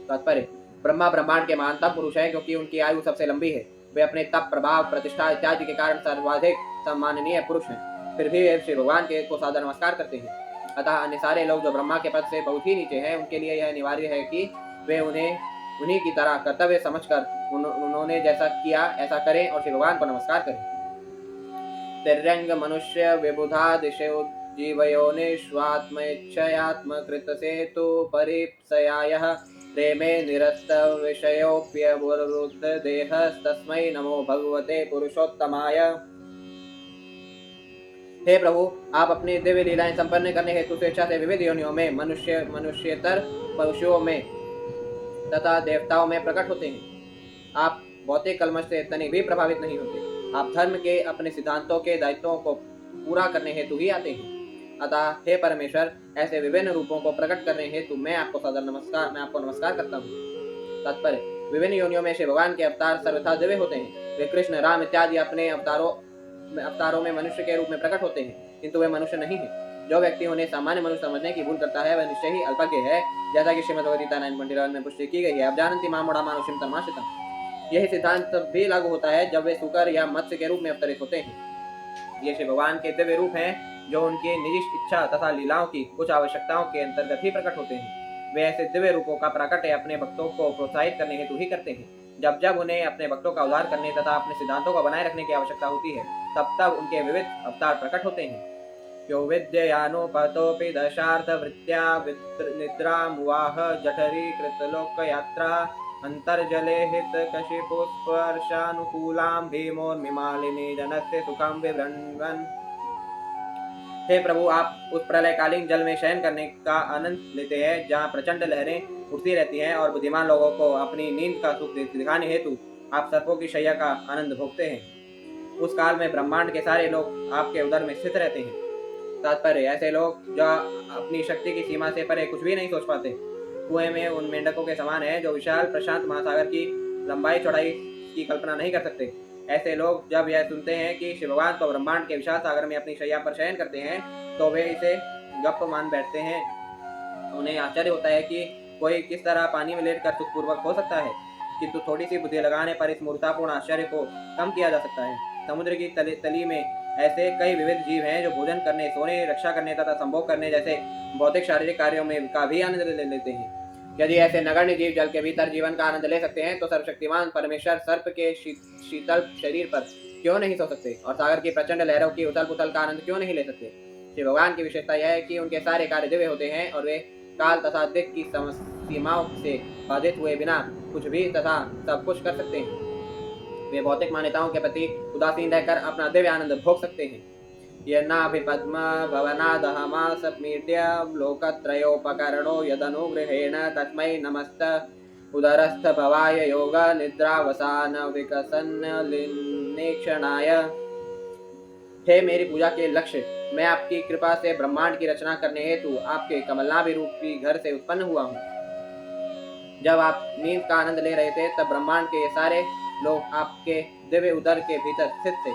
तात्पर्य: ब्रह्मा ब्रह्मांड के महानतम पुरुष है क्योंकि उनकी आयु सबसे लंबी है। वे अपने तप, प्रभाव, प्रतिष्ठा इत्यादि के कारण सर्वाधिक सम्माननीय पुरुष हैं, फिर भी वे श्री भगवान के को सादर नमस्कार करते हैं। अतः अन्य सारे लोग जो ब्रह्मा के पद से बहुत ही नीचे हैं, उनके लिए यह अनिवार्य है कि वे उन्हीं की तरह कर्तव्य समझकर उन्होंने जैसा किया ऐसा करें और श्री भगवान को नमस्कार करें। तिर्यंग मनुष्य विबुधा दिशो जीवयोनिष्वात्मैच्छयात्मकृत सेतु परिप्सयायः प्रेमे निरस्त विषयोप्यवरुद्ध देहस्तस्मै नमो भगवते पुरुषोत्तमाय। हे प्रभु, आप अपनी दिव्य लीलाएं संपन्न करने हेतु स्वेच्छा से विविध योनियों में मनुष्यतर पशुओं में तथा देवताओं में प्रकट होते हैं। आप भौतिक कलमश से तनिक भी प्रभावित नहीं होते। आप धर्म के अपने सिद्धांतों के दायित्वों को पूरा करने हेतु ही आते हैं। अतः हे परमेश्वर, ऐसे विभिन्न रूपों को प्रकट करने हेतु मैं आपको नमस्कार करता हूँ। तात्पर्य: विभिन्न योनियों में श्री भगवान के अवतार सर्वथा दिव्य होते हैं। वे कृष्ण, राम इत्यादि अपने अवतारों में मनुष्य के रूप में प्रकट होते हैं, किंतु वे मनुष्य नहीं हैं। जो व्यक्ति उन्हें सामान्य मनुष्य समझने की भूल करता है वह निश्चय ही अल्पज्ञ है, जैसा कि श्रीमद् भगवद गीता 9.11 में पुष्टि की गई है। अब जानन्ति मां मूढ़ा मानुषीं तन्माश्रिताः। यही सिद्धांत भी लागू होता है जब वे शुकर या मत्स्य के रूप में अवतरित होते हैं। ये श्री भगवान के दिव्य रूप हैं जो उनके निजी इच्छा तथा लीलाओं की कुछ आवश्यकताओं के अंतर्गत ही प्रकट होते हैं। वे ऐसे दिव्य रूपों का प्राकट्य अपने भक्तों को प्रोत्साहित करने हेतु ही करते हैं। जब उन्हें अपने भक्तों का उद्धार करने तथा अपने सिद्धांतों को बनाए रखने की आवश्यकता होती है, तब उनके विविध अवतार प्रकट होते हैं। यो विद्ययानोपतोऽपि दशार्थ वृत्त्या निद्रामुवाह जठरी कृतलोक यात्रा अंतर्जले हित कशिपुस्पर्शानुकूलां भीमोर्मिमालिनी जनस्य सुखं विवृण्वन्। हे प्रभु, आप उस प्रलयकालीन जल में शयन करने का आनंद लेते हैं जहाँ प्रचंड लहरें उठती रहती हैं, और बुद्धिमान लोगों को अपनी नींद का सुख दिखाने हेतु आप सर्पों की शैया का आनंद भोगते हैं। उस काल में ब्रह्मांड के सारे लोग आपके उदर में स्थित रहते हैं। तात्पर्य: ऐसे लोग जो अपनी शक्ति की सीमा से परे कुछ भी नहीं सोच पाते, कुएं में उन मेंढकों के समान है जो विशाल प्रशांत महासागर की लंबाई चौड़ाई की कल्पना नहीं कर सकते। ऐसे लोग जब यह सुनते हैं कि श्री भगवान तो ब्रह्मांड के विशाल सागर में अपनी शैया पर शयन करते हैं, तो वे इसे गप मान बैठते हैं। उन्हें आश्चर्य होता है कि कोई किस तरह पानी में लेटकर सुखपूर्वक हो सकता है, किंतु थोड़ी सी बुद्धि लगाने पर इस मूर्खतापूर्ण आश्चर्य को कम किया जा सकता है। समुद्र की तली में ऐसे कई विविध जीव हैं जो भोजन करने, सोने, रक्षा करने तथा संभोग करने जैसे भौतिक शारीरिक कार्यों में का भी आनंद ले लेते हैं। यदि ऐसे नगण्य जीव जल के भीतर जीवन का आनंद ले सकते हैं, तो सर्वशक्तिमान परमेश्वर सर्प के शीतल शरीर पर क्यों नहीं सो सकते, और सागर की प्रचंड लहरों की उथल पुथल का आनंद क्यों नहीं ले सकते। श्री भगवान की विशेषता यह है कि उनके सारे कार्य दिव्य होते हैं, और वे काल तथा दिक् की सीमाओं से बाधित हुए बिना कुछ भी तथा सब कुछ कर सकते हैं। वे भौतिक मान्यताओं के प्रति उदासीन रहकर अपना दिव्य आनंद भोग सकते हैं। यन्नाभिपद्म भवनादहमासमीड्य लोकत्रयोपकरणो यदनुगृहेण तस्मै नमस्त उदरस्थ भवाय योग निद्रावसान विकसन्निक्षणाय। हे मेरी पूजा के लक्ष्य, मैं आपकी कृपा से ब्रह्मांड की रचना करने हेतु आपके कमलनाभि रूपी घर से उत्पन्न हुआ हूँ। जब आप नींद का आनंद ले रहे थे, तब ब्रह्मांड के ये सारे लोग आपके दिव्य उदर के भीतर स्थित थे।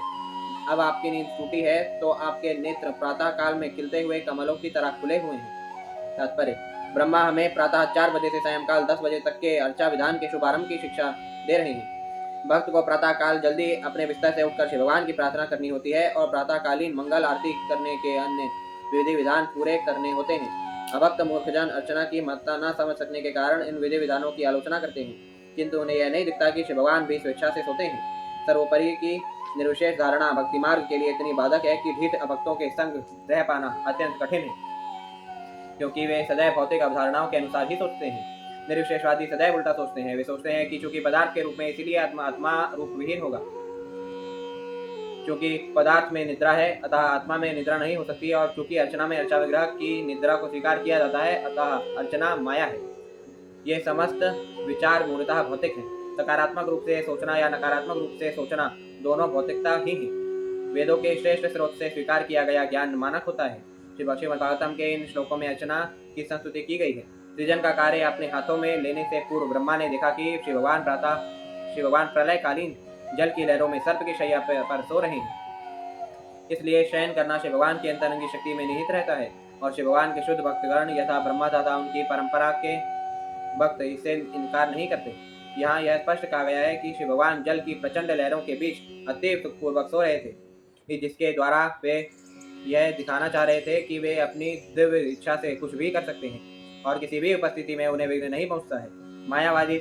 अब आपकी नींद टूटी है तो आपके नेत्र प्रातः काल में खिलते हुए कमलों की तरह खुले हुए हैं। तात्पर्य: ब्रह्मा हमें प्रातः 4 बजे से सायंकाल 10 बजे तक के अर्चा विधान के शुभारंभ की शिक्षा दे रहे हैं। भक्त को प्रातः काल जल्दी अपने बिस्तर से उठकर शिव भगवान की प्रार्थना करनी होती है और प्रातःकालीन मंगल आरती करने के अन्य विधि विधान पूरे करने होते हैं। अभक्त मूर्खजन अर्चना की महत्ता न समझ सकने के कारण इन विधि विधानों की आलोचना करते हैं, किंतु उन्हें यह नहीं दिखता कि शिव भगवान भी स्वेच्छा से सोते हैं। सर्वोपरि की निर्विशेष धारणा भक्ति मार्ग के लिए इतनी बाधक है कि ढीठ अभक्तों के संग रह पाना अत्यंत कठिन है, क्योंकि वे सदैव भौतिक अवधारणाओं के अनुसार ही सोचते हैं। निर्विशेषवादी सदैव उल्टा सोचते हैं। वे सोचते हैं कि चूंकि पदार्थ के रूप में इसीलिए आत्मा रूप विहीन होगा। चूंकि पदार्थ में निद्रा है अतः आत्मा में निद्रा नहीं हो सकती, और चूंकि अर्चना में अर्चा विग्रह की निद्रा को स्वीकार किया जाता है अतः अर्चना माया है। ये समस्त विचार मूलतः भौतिक है। सकारात्मक रूप से सोचना या नकारात्मक रूप से सोचना दोनों भौतिकता ही है। वेदों के श्रेष्ठ स्रोत से स्वीकार किया गया ज्ञान मानक होता है। श्रीमद्भागवतम के इन श्लोकों में अर्चना की संस्तुति की गई है। सृजन का कार्य अपने हाथों में लेने से पूर्व ब्रह्मा ने देखा कि शिव भगवान प्रलयकालीन जल की लहरों में सर्प की शैया पर सो रहे हैं। इसलिए शयन करना शिव भगवान की अंतरंगी शक्ति में निहित रहता है, और शिव भगवान के शुद्ध भक्तगण यथा ब्रह्मा तथा उनकी परंपरा के भक्त इससे इनकार नहीं करते। यहाँ यह स्पष्ट कहा गया है कि शिव भगवान जल की प्रचंड लहरों के बीच अतीव सुखपूर्वक सो रहे थे, जिसके द्वारा वे यह दिखाना चाह रहे थे कि वे अपनी दिव्य इच्छा से कुछ भी कर सकते हैं और किसी भी उपस्थिति में उन्हें विघ्न नहीं पहुंचता है। मायावादी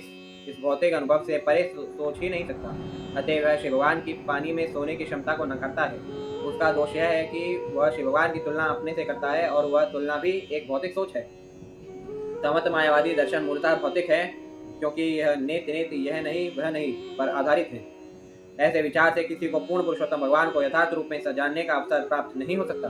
इस भौतिक अनुभव से परे सोच ही नहीं सकता, अतः वह शिव भगवान की पानी में सोने की क्षमता को नकारता है। उसका दोष यह है कि वह शिव भगवान की तुलना अपने से करता है, और वह तुलना भी एक भौतिक सोच है। तमत मायावादी दर्शन मूलतः भौतिक है, क्योंकि यह नेति यह नहीं वह नहीं पर आधारित है। ऐसे विचार से किसी को पूर्ण पुरुषोत्तम भगवान को यथार्थ रूप में जानने का अवसर प्राप्त नहीं हो सकता।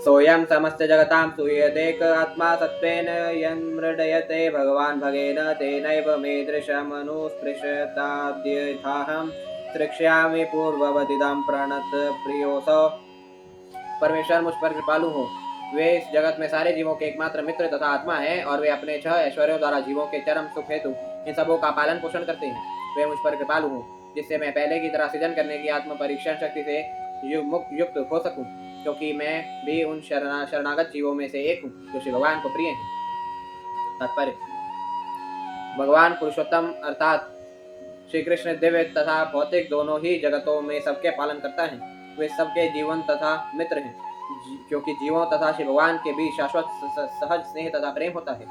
सोयम समस्त जगतां सूयतेक आत्मा सत्वेन यन्मृडयते भगवान भगेन तेनैव मे दृशमनुस्पृशताद्यथाहं तृक्ष्यामि पूर्ववदिदं प्रणत प्रियोऽसौ। परमेश्वर मुझ पर कृपालु हो। वे इस जगत में सारे जीवों के एकमात्र मित्र तथा आत्मा है, और वे अपने 6 ऐश्वर्यों द्वारा जीवों के चरम सुख हेतु इन सबों का पालन पोषण करते हैं। वे मुझ पर कृपालु हो, जिससे मैं पहले की तरह सृजन करने की आत्म परीक्षण शक्ति से युक्त हो सकूं, क्योंकि मैं भी उन शरणागत जीवों में से एक हूँ जो श्री भगवान को प्रिय हैं। तात्पर्य: भगवान पुरुषोत्तम अर्थात श्री कृष्ण दिव्य तथा भौतिक दोनों ही जगतों में सबके पालन करता है। वे सबके जीवन तथा मित्र हैं, क्योंकि जीवों तथा श्री भगवान के बीच शाश्वत सहज स्नेह तथा प्रेम होता है।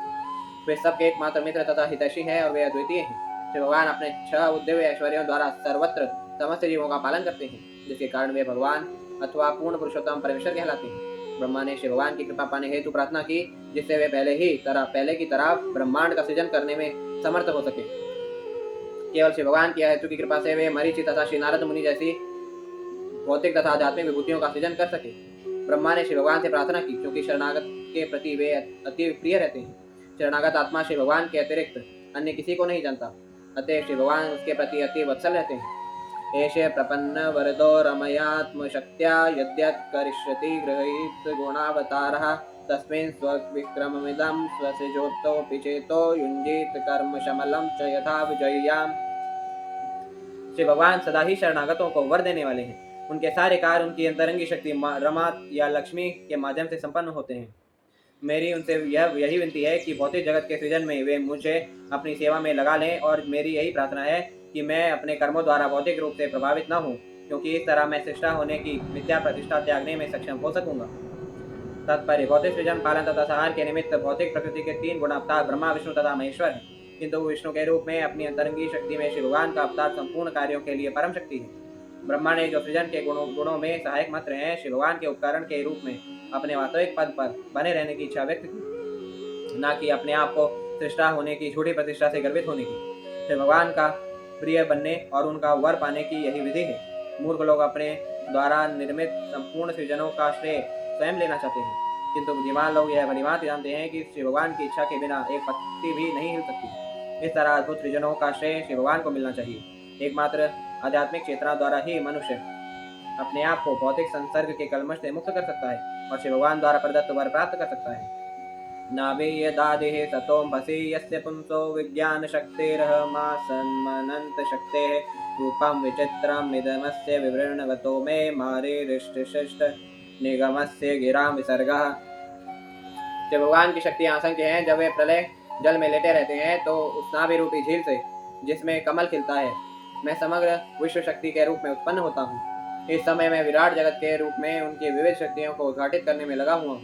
वे सबके एकमात्र मित्र तथा हितैषी हैं, और वे अद्वितीय हैं। श्री भगवान अपने 6 दिव्य ऐश्वर्यों द्वारा सर्वत्र समस्त जीवों का पालन करते हैं, जिसके कारण वे भगवान अथवा पूर्ण पुरुषोत्तम परमेश्वर कहलाते हैं। ब्रह्मा ने श्री भगवान की कृपा पाने हेतु प्रार्थना की, जिससे वे पहले की तरह ब्रह्मांड का सृजन करने में समर्थ हो सके। केवल श्री भगवान की हेतु की कृपा से वे मरीचि तथा श्री नारद मुनि जैसी भौतिक तथा आध्यात्मिक विभूतियों का सृजन कर सके। ब्रह्मा ने श्री भगवान से प्रार्थना की, क्योंकि शरणागत के प्रति वे अति प्रिय रहते हैं। शरणागत आत्मा श्री भगवान के अतिरिक्त अन्य किसी को नहीं जानता, अतः श्री भगवान उसके प्रति अति वत्सल रहते हैं। एषे प्रपन्न वरदो रमयात्म शक्त्या यद्यत् करिष्यति गृहीत गुणावतारः तस्मिन् स्वविक्रममिदं स्वसृजोतोऽपि चेतो युञ्जीत कर्म शमलं च यथा विजय्याम्। श्री भगवान सदा ही शरणागतों को वर देने वाले हैं। उनके सारे कार्य उनकी अंतरंगी शक्ति रमा या लक्ष्मी के माध्यम से संपन्न होते हैं। मेरी उनसे यही विनती है कि भौतिक जगत के सृजन में वे मुझे अपनी सेवा में लगा लें, और मेरी यही प्रार्थना है कि मैं अपने कर्मों द्वारा भौतिक रूप से प्रभावित न हूँ, क्योंकि इस तरह मैं सृष्टा होने की मिथ्या प्रतिष्ठा त्यागने में सक्षम हो सकूंगा। तात्पर्य: भौतिक सृजन पालन तथा संहार के निमित्त भौतिक प्रकृति के 3 गुण अवतार ब्रह्मा विष्णु तथा महेश्वर है, किंतु विष्णु के रूप में अपनी अंतरंगी शक्ति में श्री भगवान का अवतार संपूर्ण कार्यों के लिए परम शक्ति है। ब्रह्मा ने जो सृजन के गुणों में सहायक मात्र हैं, श्री भगवान के उपकरण के रूप में अपने वास्तविक पद पर बने रहने की इच्छा व्यक्त की, न कि अपने आप को सृष्टा होने की झूठी प्रतिष्ठा से गर्वित होने की। श्री भगवान का प्रिय बनने और उनका वर पाने की यही विधि है। मूर्ख लोग अपने द्वारा निर्मित संपूर्ण सृजनों का श्रेय स्वयं लेना चाहते हैं, किंतु बुद्धिमान लोग यह भलीभांति जानते हैं कि श्री भगवान की इच्छा के बिना एक पत्ती भी नहीं हिल सकती। इस तरह अद्भुत सृजनों का श्रेय श्री भगवान को मिलना चाहिए। एकमात्र आध्यात्मिक चेतना द्वारा ही मनुष्य अपने आप को भौतिक संसर्ग के कलमश से मुक्त कर सकता है और श्री भगवान द्वारा प्रदत्त वर प्राप्त कर सकता है। नाभियदादिः ततोऽंभसि यस्य पुंसो विज्ञान शक्तिर्हमासन्मनंत शक्तेः रूपम विचित्रम इदमस्य विवृणवतो मे मारीरिष्टिशिष्ट निगमस्य गिराम विसर्गः। जब भगवान की शक्तियाँ असंख्य हैं, जब वे प्रलय जल में लेटे रहते हैं तो उस नाभि रूपी झील से जिसमें कमल खिलता है मैं समग्र विश्व शक्ति के रूप में उत्पन्न होता हूँ। इस समय मैं विराट जगत के रूप में उनकी विविध शक्तियों को उद्घाटित करने में लगा हुआ हूँ।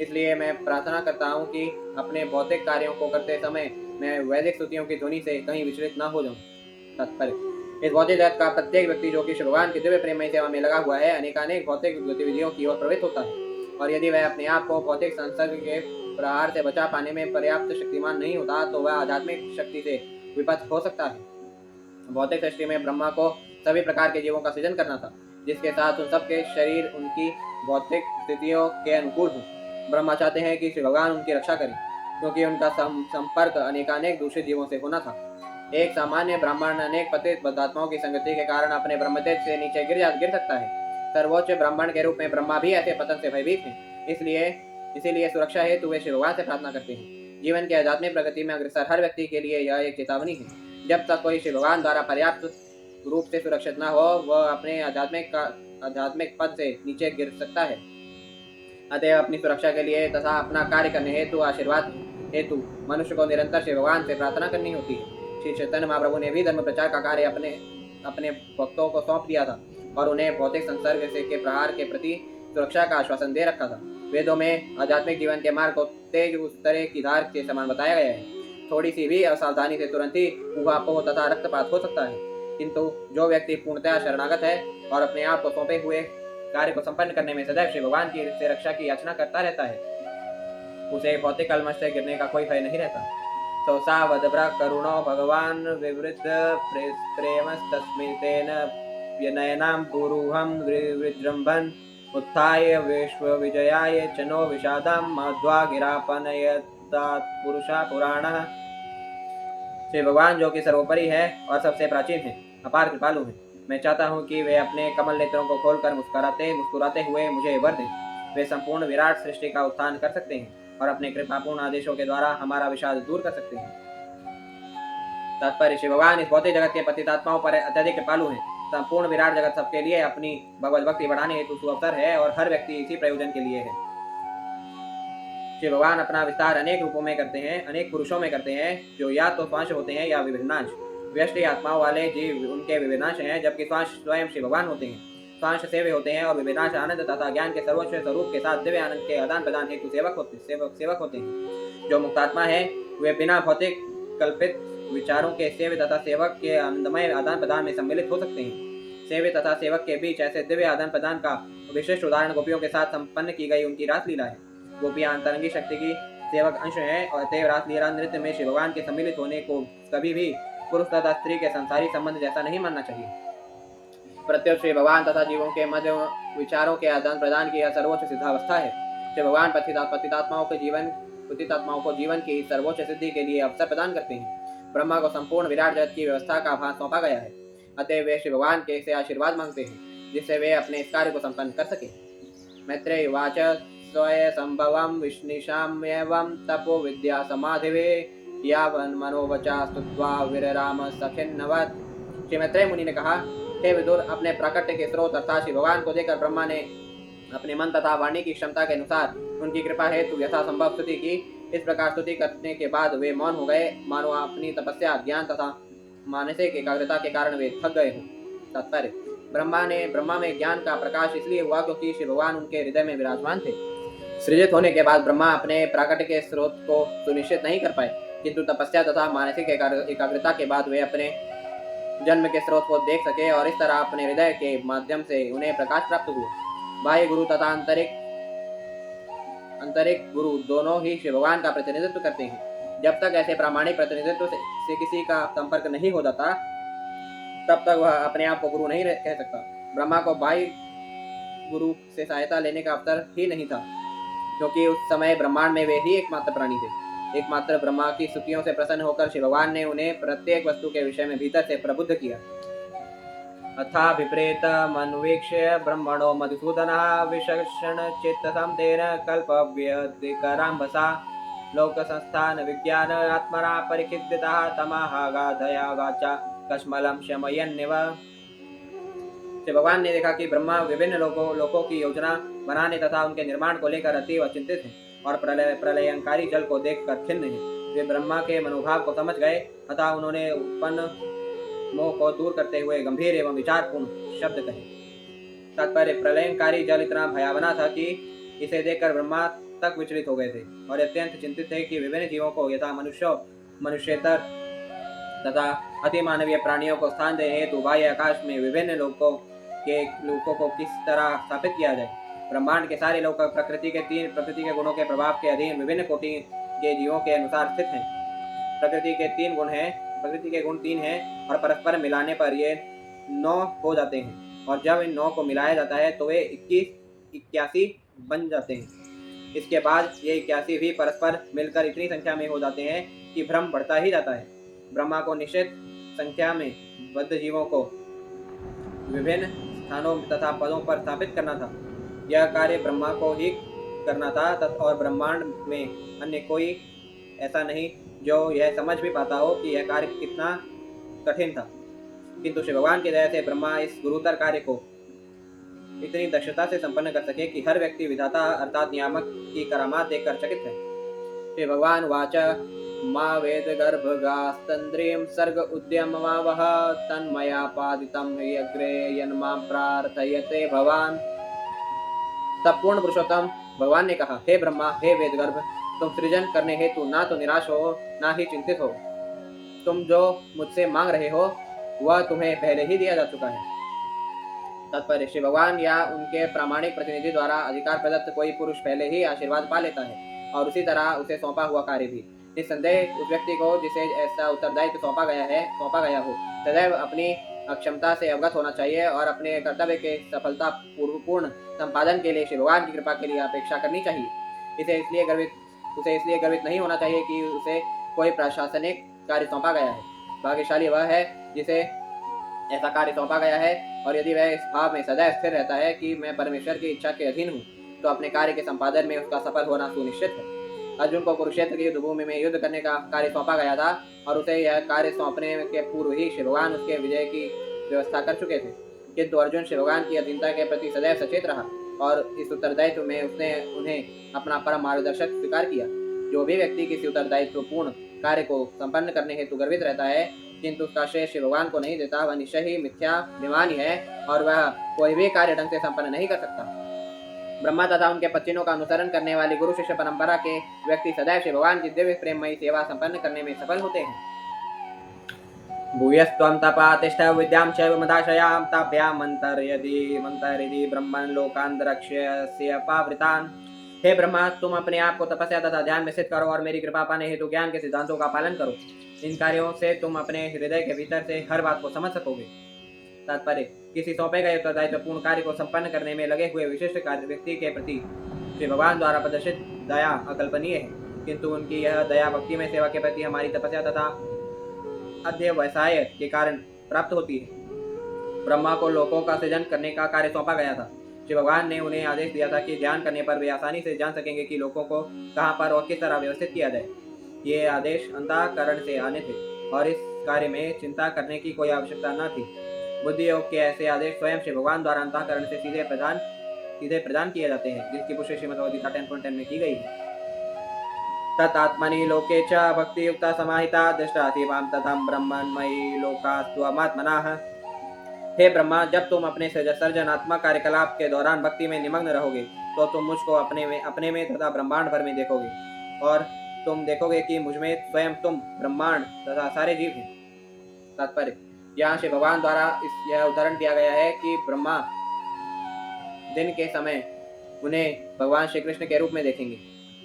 इसलिए मैं प्रार्थना करता हूँ कि अपने भौतिक कार्यों को करते समय मैं वैदिक स्तुतियों की ध्वनि से कहीं विचलित न हो जाऊँ। तात्पर्य, इस भौतिक जगत का प्रत्येक व्यक्ति जो कि भगवान की दिव्य प्रेममय सेवा में लगा हुआ है अनेकानेक भौतिक गतिविधियों की ओर प्रवृत्त होता है, और यदि वह अपने आप को भौतिक संसर्ग के प्रहार से बचा पाने में पर्याप्त शक्तिमान नहीं होता तो वह आध्यात्मिक शक्ति से विपथ हो सकता है। भौतिक सृष्टि में ब्रह्मा को सभी प्रकार के जीवों का सृजन करना था, जिसके साथ उन सबके शरीर उनकी भौतिक स्थितियों के अनुकूल हों। ब्रह्मा चाहते हैं कि श्री भगवान उनकी रक्षा करें, क्योंकि उनका संपर्क अनेकानेक दूषित जीवों से होना था। एक सामान्य ब्राह्मण अनेक पतित बद्धात्माओं की संगति के कारण अपने ब्रह्मतेज से नीचे गिर सकता है। सर्वोच्च ब्राह्मण के रूप में ब्रह्मा भी ऐसे पतन से भयभीत हैं। इसीलिए सुरक्षा हेतु वे श्री भगवान से प्रार्थना करते हैं। जीवन के आध्यात्मिक प्रगति में अग्रसर हर व्यक्ति के लिए यह एक चेतावनी है। जब तक कोई श्री भगवान द्वारा पर्याप्त रूप से सुरक्षित न हो वह अपने आध्यात्मिक पद से नीचे गिर सकता है। अतएव अपनी सुरक्षा के लिए तथा अपना कार्य करने हेतु आशीर्वाद हेतु मनुष्य को निरंतर श्री भगवान से प्रार्थना करनी होती है। श्री चैतन्य महाप्रभु ने भी धर्म प्रचार का कार्य अपने भक्तों को सौंप दिया था और उन्हें भौतिक संसर्ग से के प्रहार के प्रति सुरक्षा का आश्वासन दे रखा था। वेदों में आध्यात्मिक जीवन के मार्ग को तेज उस तरह की धार के समान बताया गया है। थोड़ी सी भी असावधानी से तुरंत ही ऊहापोह तथा रक्तपात हो सकता है, किंतु जो व्यक्ति पूर्णतः शरणागत है और अपने आप को सौंपे हुए कार्य को संपन्न करने में सदैव श्री भगवान की से रक्षा की याचना करता रहता है, उसे भौतिक कलमश से गिरने का कोई भय नहीं रहता। सौसा वदब्रा करुणो भगवान विवृद्ध प्रेमस्तस्मितेन विनयनां पुरुहं विजृंभन् उत्थाय विश्व विजयाय चनो विषादं मध्वा गिरापनयतात् पुरुषा पुराणः। श्री भगवान जो कि सर्वोपरि है और सबसे प्राचीन है, अपार कृपालु है, मैं चाहता हूँ कि वे अपने कमल नेत्रों को खोलकर मुस्कुराते हुए मुझे वर दें। वे संपूर्ण विराट सृष्टि का उत्थान कर सकते हैं और अपने कृपापूर्ण आदेशों के द्वारा हमारा विषाद दूर कर सकते हैं। तात्पर्य, श्री भगवान इस भौतिक जगत के पतितात्माओं पर अत्यधिक कृपालु हैं। संपूर्ण विराट जगत सबके लिए अपनी भगवत भक्ति बढ़ाने हेतु सुअवसर है और हर व्यक्ति इसी प्रयोजन के लिए है। श्री भगवान अपना विस्तार अनेक रूपों में करते हैं, अनेक पुरुषों में करते हैं, जो या तो स्वांश होते हैं या विभिन्नांश। व्यष्टि आत्माओं वाले जीव उनके विभिन्नांश हैं, जबकि स्वांश स्वयं श्री भगवान होते हैं। स्वांश सेवे होते हैं और विभिन्नांश आनंद तथा ज्ञान के सर्वोच्च स्वरूप के साथ दिव्य आनंद के आदान प्रदान हेतु सेवक होते हैं। जो मुक्तात्मा है वे बिना भौतिक कल्पित विचारों के सेव्य तथा सेवक के आनंदमय आदान प्रदान में सम्मिलित हो सकते हैं। सेव्य तथा सेवक के बीच ऐसे दिव्य आदान प्रदान का विशिष्ट उदाहरण गोपियों के साथ संपन्न की गई उनकी रासलीला है। गोपियां अंतरंगी शक्ति की सेवक अंश हैं और अतएव रासलीला नृत्य में श्री भगवान के सम्मिलित होने को कभी भी पुरुष तथा स्त्री के संसारी संबंध जैसा नहीं मानना चाहिए। प्रत्युत श्री भगवान तथा जीवों के मध्य विचारों के आदान प्रदान की यह सर्वोच्च सिद्धावस्था है। श्री भगवान पतितात्माओं को जीवन की सर्वोच्च सिद्धि के लिए अवसर प्रदान करते हैं। ब्रह्मा को संपूर्ण विराट जगत की व्यवस्था का भार सौंपा गया है, अतएव वे श्री भगवान के से आशीर्वाद मांगते हैं जिससे वे अपने इस कार्य को संपन्न कर सके। मैत्रेय उवाच स्वय संभवं विष्णुषाम्येवं तपो विद्या समाधिवे यावन् मनोवचा स्तुत्वा विरराम सखिन्नवत्। श्री मैत्रेय मुनि ने कहा, हे विदुर, अपने प्राकट्य के स्रोत अर्थात श्री भगवान को देखकर ब्रह्मा ने अपने मन तथा वाणी की क्षमता के अनुसार उनकी कृपा हेतु यथासंभव स्तुति की। इस प्रकार स्तुति करने के बाद वे मौन हो गए, मानो अपनी तपस्या, ज्ञान तथा मानसिक एकाग्रता के कारण वे थक गए हों। तात्पर्य, ब्रह्मा में ज्ञान का प्रकाश इसलिए हुआ क्योंकि श्री भगवान उनके हृदय में विराजमान थे। सृजित होने के बाद ब्रह्मा अपने प्राकट्य के स्रोत को सुनिश्चित नहीं कर पाए, किंतु तपस्या तथा मानसिक एकाग्रता के बाद वे अपने जन्म के स्रोत को देख सके और इस तरह अपने हृदय के माध्यम से उन्हें प्रकाश प्राप्त हुआ। बाह्य गुरु तथा आंतरिक गुरु दोनों ही श्री भगवान का प्रतिनिधित्व करते हैं। जब तक ऐसे प्रामाणिक प्रतिनिधित्व से किसी का संपर्क नहीं हो जाता तब तक वह अपने आप को गुरु नहीं कह सकता। ब्रह्मा को बाह्य गुरु से सहायता लेने का अवसर ही नहीं था, क्योंकि उस समय ब्रह्मांड में वे ही एकमात्र प्राणी थे। एकमात्र ब्रह्मा की स्तुतियों से प्रसन्न होकर श्री भगवान ने उन्हें प्रत्येक वस्तु के विषय में भीतर से प्रबुद्ध किया। अथाभिप्रेतमन्वीक्ष्य ब्रह्मणो मधुसूदनः विचक्षण चित्तसं तेन कल्पव्यधिकराम्भसा लोकसंस्थान विज्ञान आत्मना परिखिद्यतः तमाहागाधया वाचा कश्मलम शमयन्निव। भगवान ने देखा कि ब्रह्मा विभिन्न लोकों की योजना बनाने तथा उनके निर्माण को लेकर अतीव चिंतित हैं और प्रलयंकारी जल को देखकर खिन्न हैं। वे ब्रह्मा के मनोभाव को समझ गए तथा उन्होंने उत्पन्न मोह को दूर करते हुए गंभीर एवं विचारपूर्ण शब्द कहे। तात्पर्य, प्रलयंकारी जल इतना भयावना था कि इसे देखकर ब्रह्मा तक विचलित हो गए थे और अत्यंत चिंतित थे कि विभिन्न जीवों को यथा मनुष्येतर तथा अति मानवीय प्राणियों को स्थान देने हेतु बाह्य आकाश में विभिन्न लोकों को किस तरह स्थापित किया जाए। ब्रह्मांड के सारे लोक प्रकृति के गुणों के प्रभाव के अधीन विभिन्न कोटि के जीवों के अनुसार स्थित हैं। प्रकृति के गुण 3 हैं और परस्पर मिलाने पर ये 9 हो जाते हैं और जब इन 9 को मिलाया जाता है तो वे 81 बन जाते हैं। इसके बाद ये 81 भी परस्पर मिलकर इतनी संख्या में हो जाते हैं कि भ्रम बढ़ता ही जाता है। ब्रह्मा को निश्चित संख्या में बद्ध जीवों को विभिन्न स्थानों तथा पदों पर स्थापित करना था। यह कार्य ब्रह्मा को ही करना था और ब्रह्मांड में अन्य कोई ऐसा नहीं जो यह समझ भी पाता हो कि यह कार्य कितना कठिन था। किंतु शिव भगवान की दया से ब्रह्मा इस गुरुतर कार्य को इतनी दक्षता से संपन्न कर सके कि हर व्यक्ति विधाता अर्थात नियामक की करामात देखकर चकित है। श्री भगवान वाच मा वेद गर्भगास्तंद्रीं सर्ग उद्यममावह तन्मया पादितं यग्रे यन्मां प्रार्थयते भवान। तब पूर्ण पुरुषोत्तम भगवान ने कहा, हे ब्रह्मा, हे वेद गर्भ, तुम सृजन करने हेतु ना तो निराश हो ना ही चिंतित हो। तुम जो मुझसे मांग रहे हो वह तुम्हें पहले ही दिया जा चुका है। तात्पर्य, श्री भगवान या उनके प्रामाणिक प्रतिनिधि द्वारा अधिकार प्रदत्त कोई पुरुष पहले ही आशीर्वाद पा लेता है और उसी तरह उसे सौंपा हुआ कार्य भी। निस्संदेह उस व्यक्ति को जिसे ऐसा उत्तरदायित्व सौंपा गया हो सदैव अपनी अक्षमता से अवगत होना चाहिए और अपने कर्तव्य के सफलता पूर्ण संपादन के लिए श्री भगवान की कृपा के लिए अपेक्षा करनी चाहिए। उसे इसलिए गर्वित नहीं होना चाहिए कि उसे कोई प्रशासनिक कार्य सौंपा गया है। भाग्यशाली वह है जिसे ऐसा कार्य सौंपा गया है और यदि वह इस भाव में सदैव स्थिर रहता है कि मैं परमेश्वर की इच्छा के अधीन हूँ तो अपने कार्य के संपादन में उसका सफल होना सुनिश्चित है। अर्जुन को कुरुक्षेत्र की युद्ध भूमि में युद्ध करने का कार्य सौंपा गया था और उसे यह कार्य सौंपने के पूर्व ही श्री भगवान उसके विजय की व्यवस्था कर चुके थे। किंतु अर्जुन श्री भगवान की अधीनता के प्रति सदैव सचेत रहा और इस उत्तरदायित्व में उसने उन्हें अपना परम मार्गदर्शक स्वीकार किया। जो भी व्यक्ति किसी उत्तरदायित्वपूर्ण कार्य को संपन्न करने हेतु गर्वित रहता है किंतु उसका श्रेय श्री भगवान को नहीं देता, वह निश्चय ही मिथ्याभिमानी है और वह कोई भी कार्य ढंग से संपन्न नहीं कर सकता। ब्रह्मा तथा उनके पच्चीनों का अनुसरण करने वाली गुरु शिष्य परंपरा के व्यक्ति सदैव श्री भगवान की दिव्य प्रेममयी सेवा संपन्न करने में सफल होते हैं। भूयस्त्वं तपा तिष्ठ विद्यां चैव मदाशयां ताभ्यां मंतर्यदि ब्रह्मन् लोकान्तरक्ष्यस्य पावृतान्। हे ब्रह्मा, तुम अपने आप को तपस्या तथा ध्यान में स्थित करो और मेरी कृपा पाने हेतु ज्ञान के सिद्धांतों का पालन करो। इन कार्यों से तुम अपने हृदय के भीतर से हर बात को समझ सकोगे। तात्पर्य, किसी सौंपे गए उत्तरदायित्वपूर्ण कार्य को संपन्न करने में लगे हुए विशिष्ट कार्य व्यक्ति के प्रति श्री भगवान द्वारा प्रदर्शित दया अकल्पनीय है, किंतु उनकी यह दया भक्ति में सेवा के प्रति हमारी तपस्या तथा अध्यवसाय के कारण प्राप्त होती है। ब्रह्मा को लोकों का सृजन करने का कार्य सौंपा गया था। श्री भगवान ने उन्हें आदेश दिया था कि ध्यान करने पर वे आसानी से जान सकेंगे कि लोगों को कहाँ पर और किस तरह व्यवस्थित किया जाए। ये आदेश अंतःकरण से आने थे और इस कार्य में चिंता करने की कोई आवश्यकता न थी। बुद्धि योग के ऐसे आदेश स्वयं श्री भगवान द्वारा अंतःकरण से सीधे प्रदान किए जाते हैं, जिसकी पुष्टि श्रीमद्भगवद्गीता 10.10 में की गई है। तत्आत्मनि लोके च भक्ति युक्ता समाहिता दृष्टाति मां तथं ब्रह्मन्मयी लोकास्त्वमात्मनः। हे ब्रह्मा, जब तुम अपने सर्जनात्मक कार्यकलाप के दौरान भक्ति में निमग्न रहोगे तो तुम मुझको अपने में तथा ब्रह्मांड भर में देखोगे और तुम देखोगे कि मुझमें स्वयं तुम ब्रह्मांड तथा सारे जीव हैं। तात्पर्य, यहाँ श्री भगवान द्वारा यह उदाहरण दिया गया है कि ब्रह्मा दिन के समय उन्हें भगवान श्री कृष्ण के रूप में देखेंगे।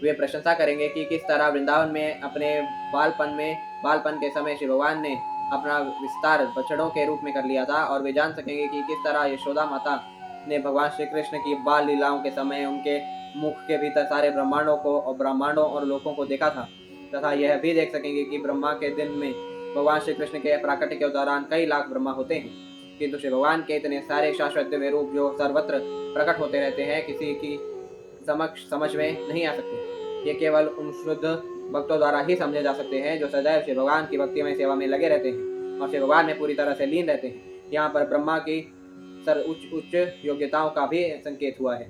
वे प्रशंसा करेंगे कि किस तरह वृंदावन में अपने बालपन के समय श्री भगवान ने अपना विस्तार बछड़ों के रूप में कर लिया था और वे जान सकेंगे कि किस तरह यशोदा माता ने भगवान श्री कृष्ण की बाल लीलाओं के समय उनके मुख के भीतर सारे ब्रह्मांडों और लोकों को देखा था तथा यह भी देख सकेंगे कि ब्रह्मा के दिन में भगवान श्री कृष्ण के प्राकट्य के दौरान कई लाख ब्रह्मा होते हैं, किंतु श्री भगवान के इतने सारे शाश्वत दिव्य रूप जो सर्वत्र प्रकट होते रहते हैं किसी की समझ में नहीं आ सकते। ये केवल उन शुद्ध भक्तों द्वारा ही समझे जा सकते हैं जो सदैव श्री भगवान की भक्ति में सेवा में लगे रहते हैं। और शिव भगवान में पूरी तरह से लीन रहते हैं। यहाँ पर ब्रह्मा की उच्च उच्च योग्यताओं का भी संकेत हुआ है।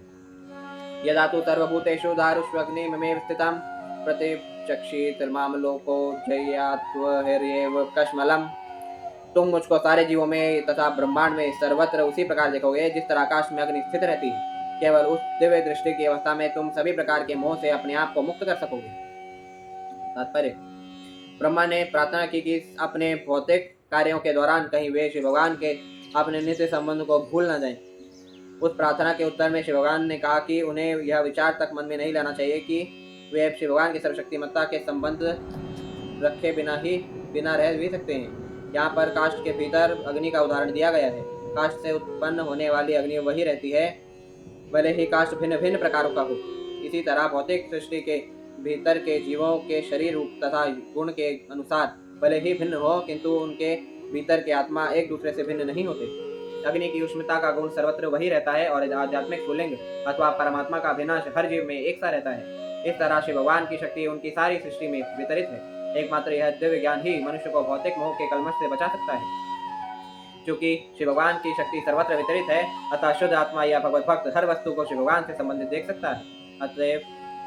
यदा तु सर्वभूतेषु दारुष्वग्निमेव स्थितं प्रतिचक्षितर्मामलोको जयात्वहर्येव कश्मलम्। तुम मुझको सारे जीवों में तथा ब्रह्मांड में सर्वत्र उसी प्रकार देखोगे जिस तरह आकाश में अग्नि स्थित रहती है। केवल उस दिव्य दृष्टि की अवस्था में तुम सभी प्रकार के मोह से अपने आप को मुक्त कर सकोगे। तात्पर्य: ब्रह्मा ने प्रार्थना की कि अपने भौतिक कार्यों के दौरान कहीं वे शिव भगवान के अपने नित्य संबंध को भूल न जाएं। उस प्रार्थना के उत्तर में शिव भगवान ने कहा कि उन्हें यह विचार तक मन में नहीं लाना चाहिए कि वे शिव भगवान की सर्वशक्तिमत्ता के संबंध रखे बिना रह भी सकते हैं। यहाँ पर काष्ठ के भीतर अग्नि का उदाहरण दिया गया है। काष्ठ से उत्पन्न होने वाली अग्नि वही रहती है, भले ही काष्ठ भिन्न भिन्न प्रकारों का हो। इसी तरह भौतिक सृष्टि के भीतर के जीवों के शरीर रूप तथा गुण के अनुसार भले ही भिन्न हो, किंतु उनके भीतर के आत्मा एक दूसरे से भिन्न नहीं होते। अग्नि की उष्णता का गुण सर्वत्र वही रहता है और आध्यात्मिक स्फुलिंग अथवा परमात्मा का विनाश हर जीव में एक सा रहता है। इस तरह शिव भगवान की शक्ति उनकी सारी सृष्टि में वितरित है। एकमात्र यह दिव्य ज्ञान ही मनुष्य को भौतिक मोह के कलमश से बचा सकता है। क्योंकि शिव भगवान की शक्ति सर्वत्र वितरित है, अतः शुद्ध आत्मा या भगवत भक्त हर वस्तु को शिव भगवान से संबंधित देख सकता है। अतएव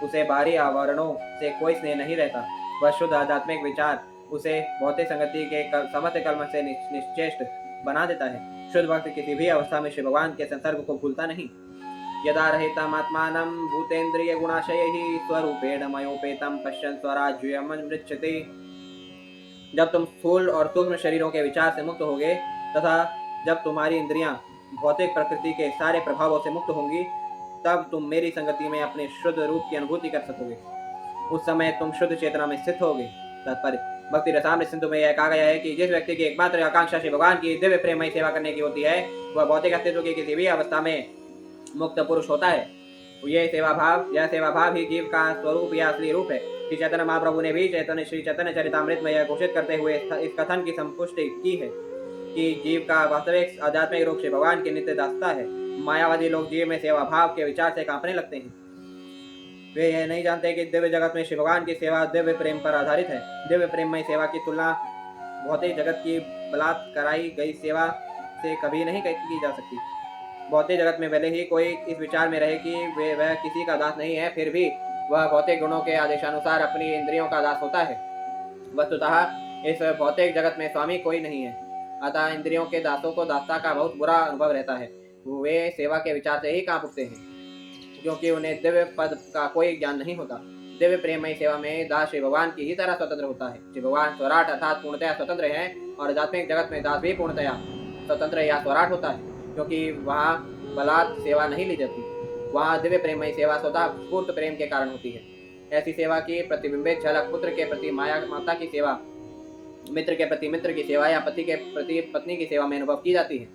उसे बाहरी आवरणों से कोई स्नेह नहीं रहता। वह शुद्ध आध्यात्मिक विचार उसे भौतिक संगति के समस्त कलमश से निश्चेष्ट बना देता है। शुद्ध भक्त किसी भी अवस्था में शिव भगवान के संसर्ग को भूलता नहीं। यदा रहितमात्मानं भूतेन्द्रिय गुणाशयैः स्वरूपेण मयोपेतं पश्यन् स्वराज्यमृच्छते। जब तुम स्थूल और सूक्ष्म शरीरों के विचार से मुक्त होगे तथा जब तुम्हारी इंद्रियां भौतिक प्रकृति के सारे प्रभावों से मुक्त होंगी, तब तुम मेरी संगति में अपने शुद्ध रूप की अनुभूति कर सकोगे। उस समय तुम शुद्ध चेतना में स्थित होगे। तात्पर्य: भक्ति रसामृत सिंधु में यह कहा गया है कि जिस व्यक्ति की एकमात्र आकांक्षा शिव भगवान की दिव्य प्रेममयी सेवा करने की होती है, वह भौतिक अस्तित्व की किसी भी अवस्था में मुक्त पुरुष होता है। यह सेवा भाव ही जीव का स्वरूप या असली रूप है। श्री चैतन्य महाप्रभु ने भी श्री चैतन्य चरितामृत में यह घोषित करते हुए इस कथन की संपुष्टि की है कि जीव का वास्तविक आध्यात्मिक रूप शिव भगवान की नित्य दासता है। मायावादी लोग जीव में सेवा भाव के विचार से कांपने लगते हैं। वे यह नहीं जानते कि दिव्य जगत में शिव भगवान की सेवा दिव्य प्रेम पर आधारित है। दिव्य प्रेममय सेवा की तुलना भौतिक जगत की बलात् कराई गई सेवा से कभी नहीं की जा सकती। भौतिक जगत में भले ही कोई इस विचार में रहे कि वह किसी का दास नहीं है, फिर भी वह भौतिक गुणों के आदेशानुसार अपनी इंद्रियों का दास होता है। वस्तुतः इस भौतिक जगत में स्वामी कोई नहीं है, अतः इंद्रियों के दासों को दासता का बहुत बुरा अनुभव रहता है। वे सेवा के विचार से ही कांप उठते हैं, क्योंकि उन्हें दिव्य पद का कोई ज्ञान नहीं होता। दिव्य प्रेममयी सेवा में दास शिव भगवान की ही तरह स्वतंत्र होता है। शिव भगवान स्वराट अर्थात पूर्णतया स्वतंत्र है, और आध्यात्मिक जगत में दास भी पूर्णतया स्वतंत्र या स्वराट होता है, क्योंकि वहाँ बलात् सेवा नहीं ली जाती। वहाँ दिव्य प्रेममयी सेवा स्वतः स्फूर्त प्रेम के कारण होती है। ऐसी सेवा की प्रतिबिंबित झलक पुत्र के प्रति माता की सेवा, मित्र के प्रति मित्र की सेवा या पति के प्रति पत्नी की सेवा में अनुभव की जाती है।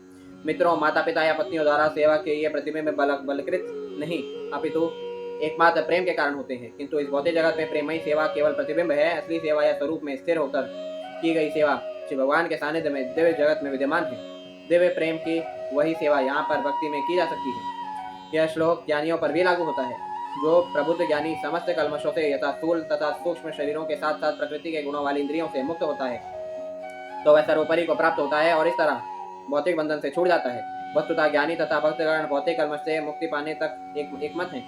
मित्रों, माता पिता या पत्नियों द्वारा सेवा के ये प्रतिबिंब बलकृत नहीं, अपितु एकमात्र प्रेम के कारण होते हैं। किंतु इस भौतिक जगत में प्रेममयी सेवा केवल प्रतिबिंब है। असली सेवा या स्वरूप में स्थिर होकर की गई सेवा शिव भगवान के सानिध्य में दिव्य जगत में विद्यमान है। दिव्य प्रेम की वही सेवा यहाँ पर भक्ति में की जा सकती है। यह श्लोक ज्ञानियों पर भी लागू होता है। जो प्रबुद्ध ज्ञानी समस्त कल्मशों से यथा स्थूल तथा सूक्ष्म शरीरों के साथ साथ प्रकृति के गुणों वाली इंद्रियों से मुक्त होता है, तो वह सर्वोपरि को प्राप्त होता है और इस तरह भौतिक बंधन से छूट जाता है। वस्तुतः ज्ञानी तथा भक्तगण भौतिक कल्मश से मुक्ति पाने तक एक मत है।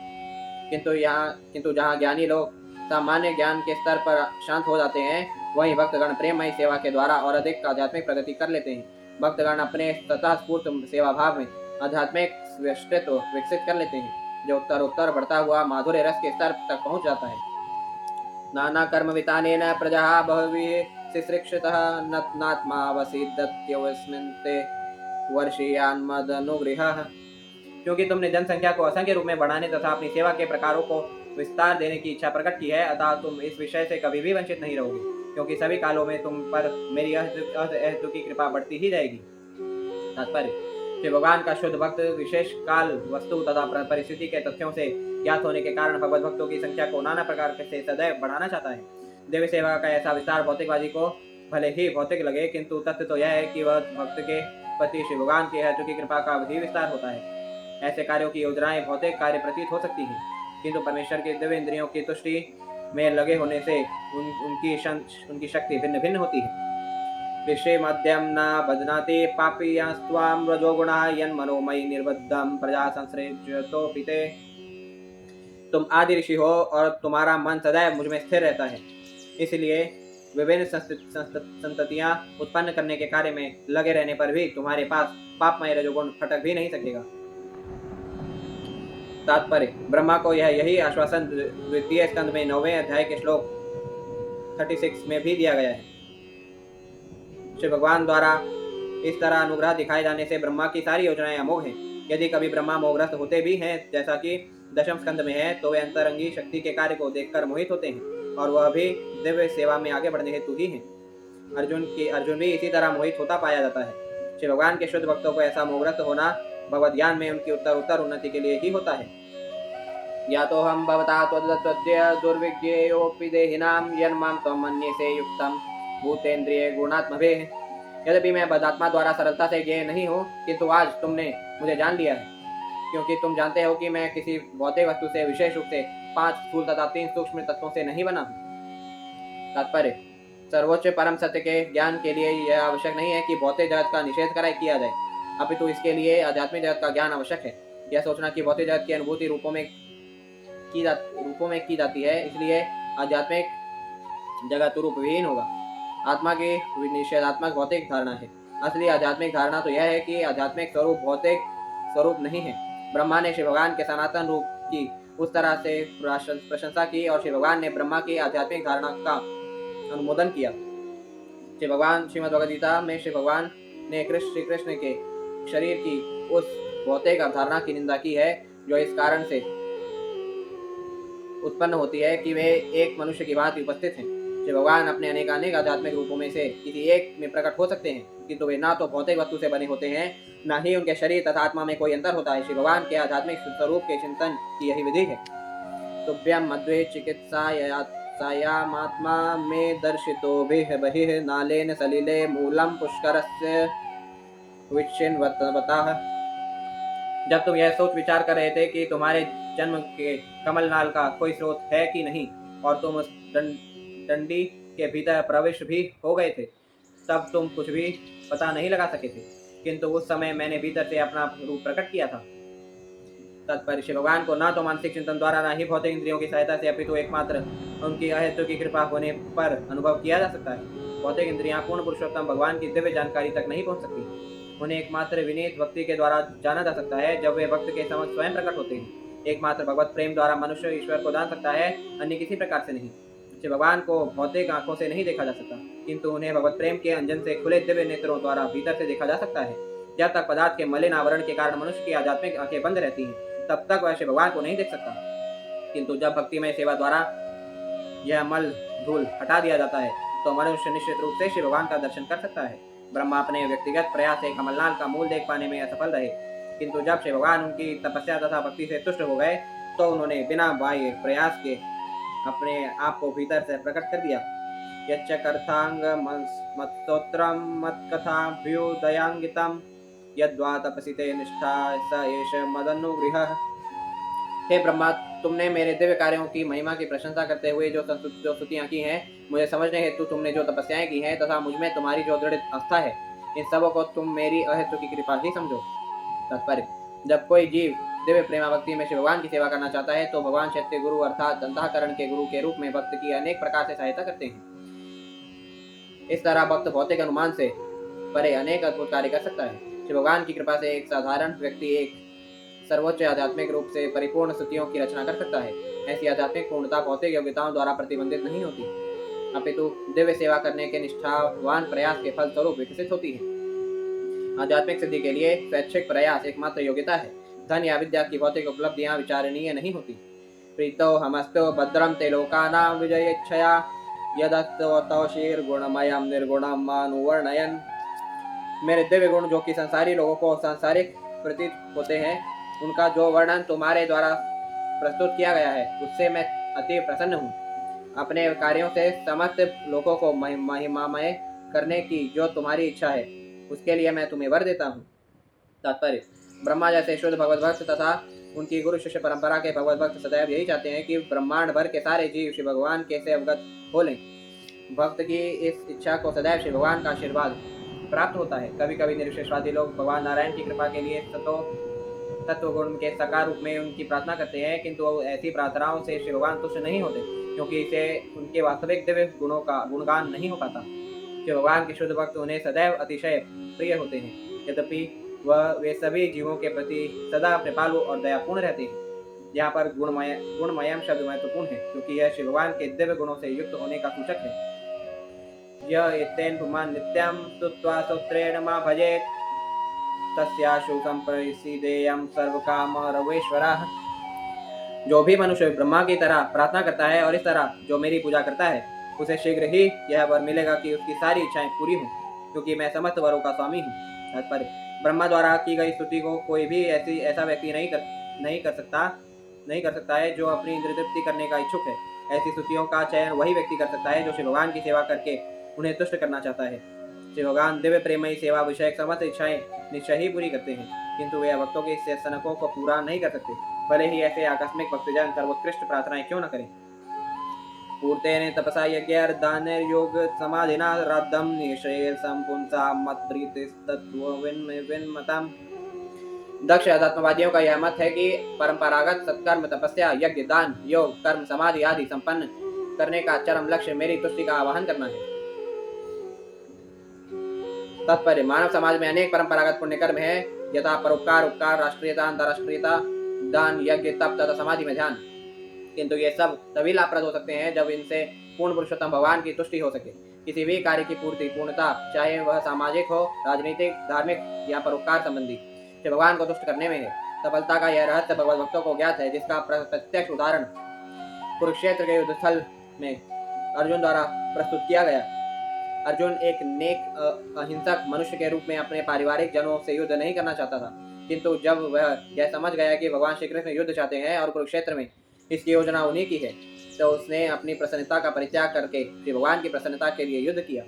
किंतु जहाँ ज्ञानी लोग सामान्य ज्ञान के स्तर पर शांत हो जाते हैं, वहीं भक्तगण प्रेममयी सेवा के द्वारा और अधिक आध्यात्मिक प्रगति कर लेते हैं। भक्तगण अपने तथा स्फूर्त सेवा भाव में आध्यात्मिक व्यष्टित्व विकसित कर लेते हैं, जो उत्तर बढ़ता हुआ माधुर्य रस के स्तर तक पहुंच जाता है। नाना कर्म वितानेन प्रजा बहवी शिश्रिक्षितः नत्नात्मा वसीदत्यवस्मिन्ते वर्षीयान् मदनुगृहः। क्योंकि तुमने जनसंख्या को असंख्य रूप में बढ़ाने तथा अपनी सेवा के प्रकारों को विस्तार देने की इच्छा प्रकट की है, अतः तुम इस विषय से कभी भी वंचित नहीं रहोगे, क्योंकि सभी कालों में तुम पर मेरी अहेतुकी कृपा बढ़ती ही जाएगी। तात्पर्य: शिव भगवान का शुद्ध भक्त विशेष काल, वस्तु तथा परिस्थिति के तथ्यों से ज्ञात होने के कारण भगवत भक्तों की संख्या को नाना प्रकार से सदैव बढ़ाना चाहता है। दिव्य सेवा का ऐसा विस्तार भौतिकवादी को भले ही भौतिक लगे, किंतु तथ्य तो यह है कि वह भक्त के प्रति शिव भगवान की हेतु की कृपा का भी विस्तार होता है। ऐसे कार्यों की योजनाएं भौतिक कार्य प्रतीत हो सकती हैं, किंतु परमेश्वर के दिव्य इंद्रियों की तुष्टि में लगे होने से उनकी शक्ति भिन्न भिन्न होती है। ऋषि मध्यम न बध्नाति पापीयांस्त्वां रजोगुणः यन्मनोमयि निर्बद्धं प्रजा संसृज्यतो पिते। तुम आदि ऋषि हो और तुम्हारा मन सदैव मुझ में स्थिर रहता है, इसलिए विभिन्न संततियां उत्पन्न करने के कार्य में लगे रहने पर भी तुम्हारे पास पापमय रजोगुण फटक भी नहीं सकेगा। तात्पर्य, ब्रह्मा को यही आश्वासन द्वितीय स्कंद में 9वें अध्याय के श्लोक 36 में भी दिया गया है। श्री भगवान द्वारा इस तरह अनुग्रह दिखाए जाने से ब्रह्मा की सारी योजनाएं अमोघ हैं। यदि कभी ब्रह्मा मोहग्रस्त होते भी हैं, जैसा कि दशम स्कंद में है, तो वे अंतरंगी शक्ति के कार्य को देखकर मोहित होते हैं और वह भी दिव्य सेवा में आगे बढ़ने हेतु ही हैं। अर्जुन भी इसी तरह मोहित होता पाया जाता है। श्री भगवान के शुद्ध भक्तों को ऐसा मोहग्रस्त होना भगवत ज्ञान में उनकी उत्तर उन्नति के लिए ही होता है। या तो हम भवता त्वद्य दुर्विज्ञेयोपि देहिनाम यन्मां त्वं मन्यसे युक्तं भूतेन्द्रिय गुणात्मभेः। यद्यपि मैं बदात्मा द्वारा सरलता से ज्ञेय नहीं हूँ, किंतु आज तुमने मुझे जान लिया है, क्योंकि तुम जानते हो कि मैं किसी भौतिक वस्तु से, विशेष रूप से 5 स्थूल तथा 3 सूक्ष्म तत्वों से नहीं बना हूँ। तात्पर्य, सर्वोच्च परम सत्य के ज्ञान के लिए यह आवश्यक नहीं है कि भौतिक जगत का निषेध किया जाए, अपितु इसके लिए आध्यात्मिक जगत का ज्ञान आवश्यक है। यह सोचना कि भौतिक जगत की अनुभूति रूपों में की जाती है, इसलिए आध्यात्मिक जगत रूप विहीन होगा। आत्मा की निषेधात्मक भौतिक धारणा है। असली आध्यात्मिक धारणा तो यह है कि आध्यात्मिक स्वरूप भौतिक स्वरूप नहीं है। ब्रह्मा ने श्री भगवान के सनातन रूप की उस तरह से प्रशंसा की और श्री भगवान ने ब्रह्मा की आध्यात्मिक धारणा का अनुमोदन किया। श्री भगवान श्रीमद् भगवद गीता में श्री भगवान ने श्री कृष्ण के शरीर की उस भौतिक अवधारणा की निंदा की है जो इस कारण से उत्पन्न होती है कि वे एक मनुष्य की भांति उपस्थित हैं। श्री भगवान अपने अनेक आध्यात्मिक रूपों में से किसी एक में प्रकट हो सकते हैं, किंतु वे ना तो भौतिक वस्तु से बने होते हैं, न ही उनके शरीर तथा आत्मा में कोई अंतर होता है। श्री भगवान के आध्यात्मिक स्वरूप के चिंतन की यही विधि है। तुभ्यं मद्वे चिकित्सायामात्मा में दर्शितो बहिः नालेन सलिले मूलम पुष्करस्य विच्छिन्नवतः। जब तुम यह सोच विचार कर रहे थे कि तुम्हारे जन्म के कमलनाल का कोई स्रोत है कि नहीं, और तुम उस डंडी के भीतर प्रवेश भी हो गए थे, तब तुम कुछ भी पता नहीं लगा सके थे, किंतु उस समय मैंने भीतर से अपना रूप प्रकट किया था। तत्पर श्री भगवान को ना तो मानसिक चिंतन द्वारा, ना ही भौतिक इंद्रियों की सहायता से, अपितु एकमात्र उनकी अहेतु की कृपा होने पर अनुभव किया जा सकता है। भौतिक इंद्रियां पूर्ण पुरुषोत्तम भगवान की दिव्य जानकारी तक नहीं पहुंच सकती। उन्हें एकमात्र विनीत भक्ति के द्वारा जाना जा सकता है, जब वे भक्त के समक्ष स्वयं प्रकट होते हैं। एकमात्र भगवत प्रेम द्वारा मनुष्य ईश्वर को जान सकता है, अन्य किसी प्रकार से नहीं। श्री भगवान को भौतिक आंखों से नहीं देखा जा सकता, किंतु उन्हें भगवत प्रेम के अंजन से खुले दिव्य नेत्रों द्वारा भीतर से देखा जा सकता है। जब तक पदार्थ के मलिन आवरण के कारण मनुष्य की आध्यात्मिक आंखें बंद रहती हैं, तब तक वह श्री भगवान को नहीं देख सकता, किंतु जब भक्तिमय सेवा द्वारा यह मल धूल हटा दिया जाता है, तो मनुष्य निश्चित रूप से श्री भगवान का दर्शन कर सकता है। ब्रह्मा अपने व्यक्तिगत प्रयास से कमलनाल का मूल देख पाने में असफल रहे, किंतु जब श्री भगवान उनकी तपस्या तथा भक्ति से तुष्ट हो गए, तो उन्होंने बिना बाह्य प्रयास के अपने आप को भीतर से प्रकट कर दिया। यच्च कर्थांग मत्स्तोत्रम मत्कथाभ्युदयांगितम यद्वा तपसिते निष्ठा स एष मदनुगृहः। हे ब्रह्मा, तुमने मेरे दिव्य कार्यों की महिमा की प्रशंसा करते हुए जो स्तुतियां की हैं, मुझे समझने हेतु तुमने जो तपस्याएं की हैं, तथा मुझमें तुम्हारी जो दृढ़ आस्था है, इन सबों को तुम मेरी अहेतु की कृपा ही समझो। तात्पर्य, जब कोई जीव दिव्य प्रेमा भक्ति में श्री भगवान की सेवा करना चाहता है, तो भगवान क्षत्रिय गुरु अर्थात अंतःकरण के गुरु के रूप में भक्त की अनेक प्रकार से सहायता करते हैं। इस तरह भक्त भौतिक अनुमान से परे अनेक अद्भुत कार्य कर सकता है। श्री भगवान की कृपा से एक साधारण व्यक्ति एक सर्वोच्च आध्यात्मिक रूप से परिपूर्ण स्तुतियों की रचना कर सकता है। ऐसी आध्यात्मिक पूर्णता भौतिक योग्यताओं द्वारा प्रतिबंधित नहीं होती, अपितु दिव्य सेवा करने के निष्ठावान प्रयास के फल स्वरूप विकसित होती है। आध्यात्मिक सिद्धि के लिए स्वैच्छिक प्रयास एकमात्र योग्यता है। धन या विद्या की भौतिक उपलब्धियां विचारणीय नहीं होती। प्रीतो हमस्तो भद्रम ते लोकानां विजयेच्छया यदस्तवतोषीर्गुणमयं निर्गुणं मानुवर्णयन्। मेरे दिव्य गुण जो कि संसारी लोगों को सांसारिक प्रतीत होते हैं, उनका जो वर्णन तुम्हारे द्वारा प्रस्तुत किया गया है, उससे मैं अति प्रसन्न हूँ। अपने कार्यों से समस्त लोगों को महिमामय करने की जो तुम्हारी इच्छा है, उसके लिए मैं तुम्हें वर देता हूँ। तात्पर्य, ब्रह्मा जैसे शुद्ध भगवत भक्त तथा उनकी गुरु शिष्य परंपरा के भगवत भक्त सदैव यही चाहते हैं कि ब्रह्मांड भर के सारे जीव श्री भगवान के से अवगत हो लें। भक्त की इस इच्छा को सदैव श्री भगवान का आशीर्वाद प्राप्त होता है। कभी कभी निरविशेषवादी लोग भगवान नारायण की कृपा के लिए तत्व गुण के साकार रूप में उनकी प्रार्थना करते हैं, किंतु ऐसी प्रार्थनाओं से श्री भगवान तुष्ट नहीं होते, क्योंकि इसे उनके वास्तविक दिव्य गुणों का गुणगान नहीं हो पाता। श्री भगवान के शुद्ध भक्त उन्हें सदैव अतिशय प्रिय होते हैं, यद्यपि वे सभी जीवों के प्रति सदा कृपालु और दयापूर्ण रहते हैं। यहाँ पर गुणमयम शब्द महत्वपूर्ण है, क्योंकि यह श्री भगवान के दिव्य गुणों से युक्त होने का सूचक है। यह एतेन पुमान् नित्यं स्तुत्वा स्तोत्रेण मा भजेत् तस्याशु संप्रसीदेयं सर्वकामरवेश्वरः। जो भी मनुष्य ब्रह्मा की तरह प्रार्थना करता है और इस तरह जो मेरी पूजा करता है, उसे शीघ्र ही यह वर मिलेगा कि उसकी सारी इच्छाएं पूरी हों, क्योंकि मैं समस्त वरों का स्वामी हूँ। तात्पर्य, ब्रह्मा द्वारा की गई स्तुति को कोई भी ऐसा व्यक्ति नहीं कर सकता है जो अपनी इंद्रिय तृप्ति करने का इच्छुक है। ऐसी स्तुतियों का चयन वही व्यक्ति कर सकता है जो श्री भगवान की सेवा करके उन्हें तुष्ट करना चाहता है। श्री भगवान दिव्य प्रेमयी सेवा विषयक समस्त इच्छाएं निश्चय ही पूरी करते हैं, किंतु वे भक्तों के सनकों को पूरा नहीं कर सकते, भले ही ऐसे आकस्मिक भक्तजन सर्वोत्कृष्ट प्रार्थनाएं क्यों न करें। पूर्तेन तपसा यज्ञार्दानैर्योग समाधिना राद्धं निःश्रेयसं पुंसा मत्प्रीतिस्तत्त्वविन्मतम्। दक्ष अध्यात्मवादियों का यह मत है कि परंपरागत सत्कर्म, तपस्या, यज्ञ, दान, योग, कर्म, समाधि आदि संपन्न करने का चरम लक्ष्य मेरी तुष्टि का आवाहन करना है। तात्पर्य, मानव समाज में अनेक परंपरागत पुण्य कर्म है, यथा परोपकार, उपकार, राष्ट्रीयता, अंतरराष्ट्रीयता, दान, यज्ञ, तप तथा समाधि में ध्यान। किंतु ये सब तभी लाभप्रद हो सकते हैं जब इनसे पूर्ण पुरुषोत्तम भगवान की तुष्टि हो सके। किसी भी कार्य की पूर्णता, चाहे वह सामाजिक हो, राजनीतिक, धार्मिक या परोपकार संबंधी, से भगवान को तुष्ट करने में है। सफलता का यह रहस्य भगवत भक्तों को ज्ञात है, जिसका प्रत्यक्ष उदाहरण कुरुक्षेत्र के युद्ध स्थल में अर्जुन द्वारा प्रस्तुत किया गया। अर्जुन एक नेक अहिंसक मनुष्य के रूप में अपने पारिवारिक जनों से युद्ध नहीं करना चाहता था, किंतु जब वह यह समझ गया कि भगवान श्री कृष्ण युद्ध चाहते हैं और कुरुक्षेत्र में इसकी योजना उन्हीं की है, तो उसने अपनी प्रसन्नता का परित्याग करके श्री भगवान की प्रसन्नता के लिए युद्ध किया।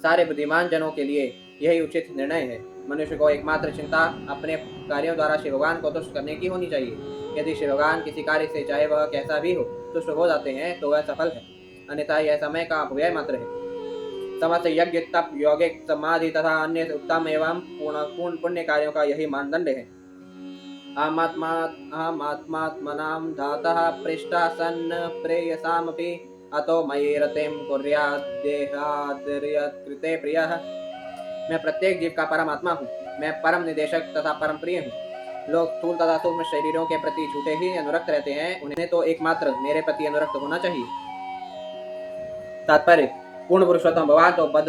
सारे बुद्धिमान जनों के लिए यही उचित निर्णय है। मनुष्य को एकमात्र चिंता अपने कार्यों द्वारा श्री भगवान को तुष्ट करने की होनी चाहिए। यदि श्री भगवान किसी कार्य से, चाहे वह कैसा भी हो, तुष्ट हो जाते हैं तो वह सफल है, अन्यथा यह समय का अपव्यय मात्र है। समस्त यज्ञ, तप, यौगिक, समाधि तथा अन्य उत्तम एवं पूर्ण पुण्य कार्यों का यही मानदंड है। अहमात्मात्मनां धातः पृष्ठः सन् प्रेयसामपि अतो मयि रतिं कुर्यात् देहाद्रियत्कृते प्रियः। मैं प्रत्येक जीव का परमात्मा हूँ, मैं परम निदेशक तथा परम प्रिय हूँ। लोग स्थूल तथा सूक्ष्म शरीरों के प्रति झूठे ही अनुरक्त रहते हैं, उन्हें तो एकमात्र मेरे प्रति अनुरक्त होना चाहिए। तात्पर्य, पूर्ण पुरुषोत्तम भगवान तो बद्ध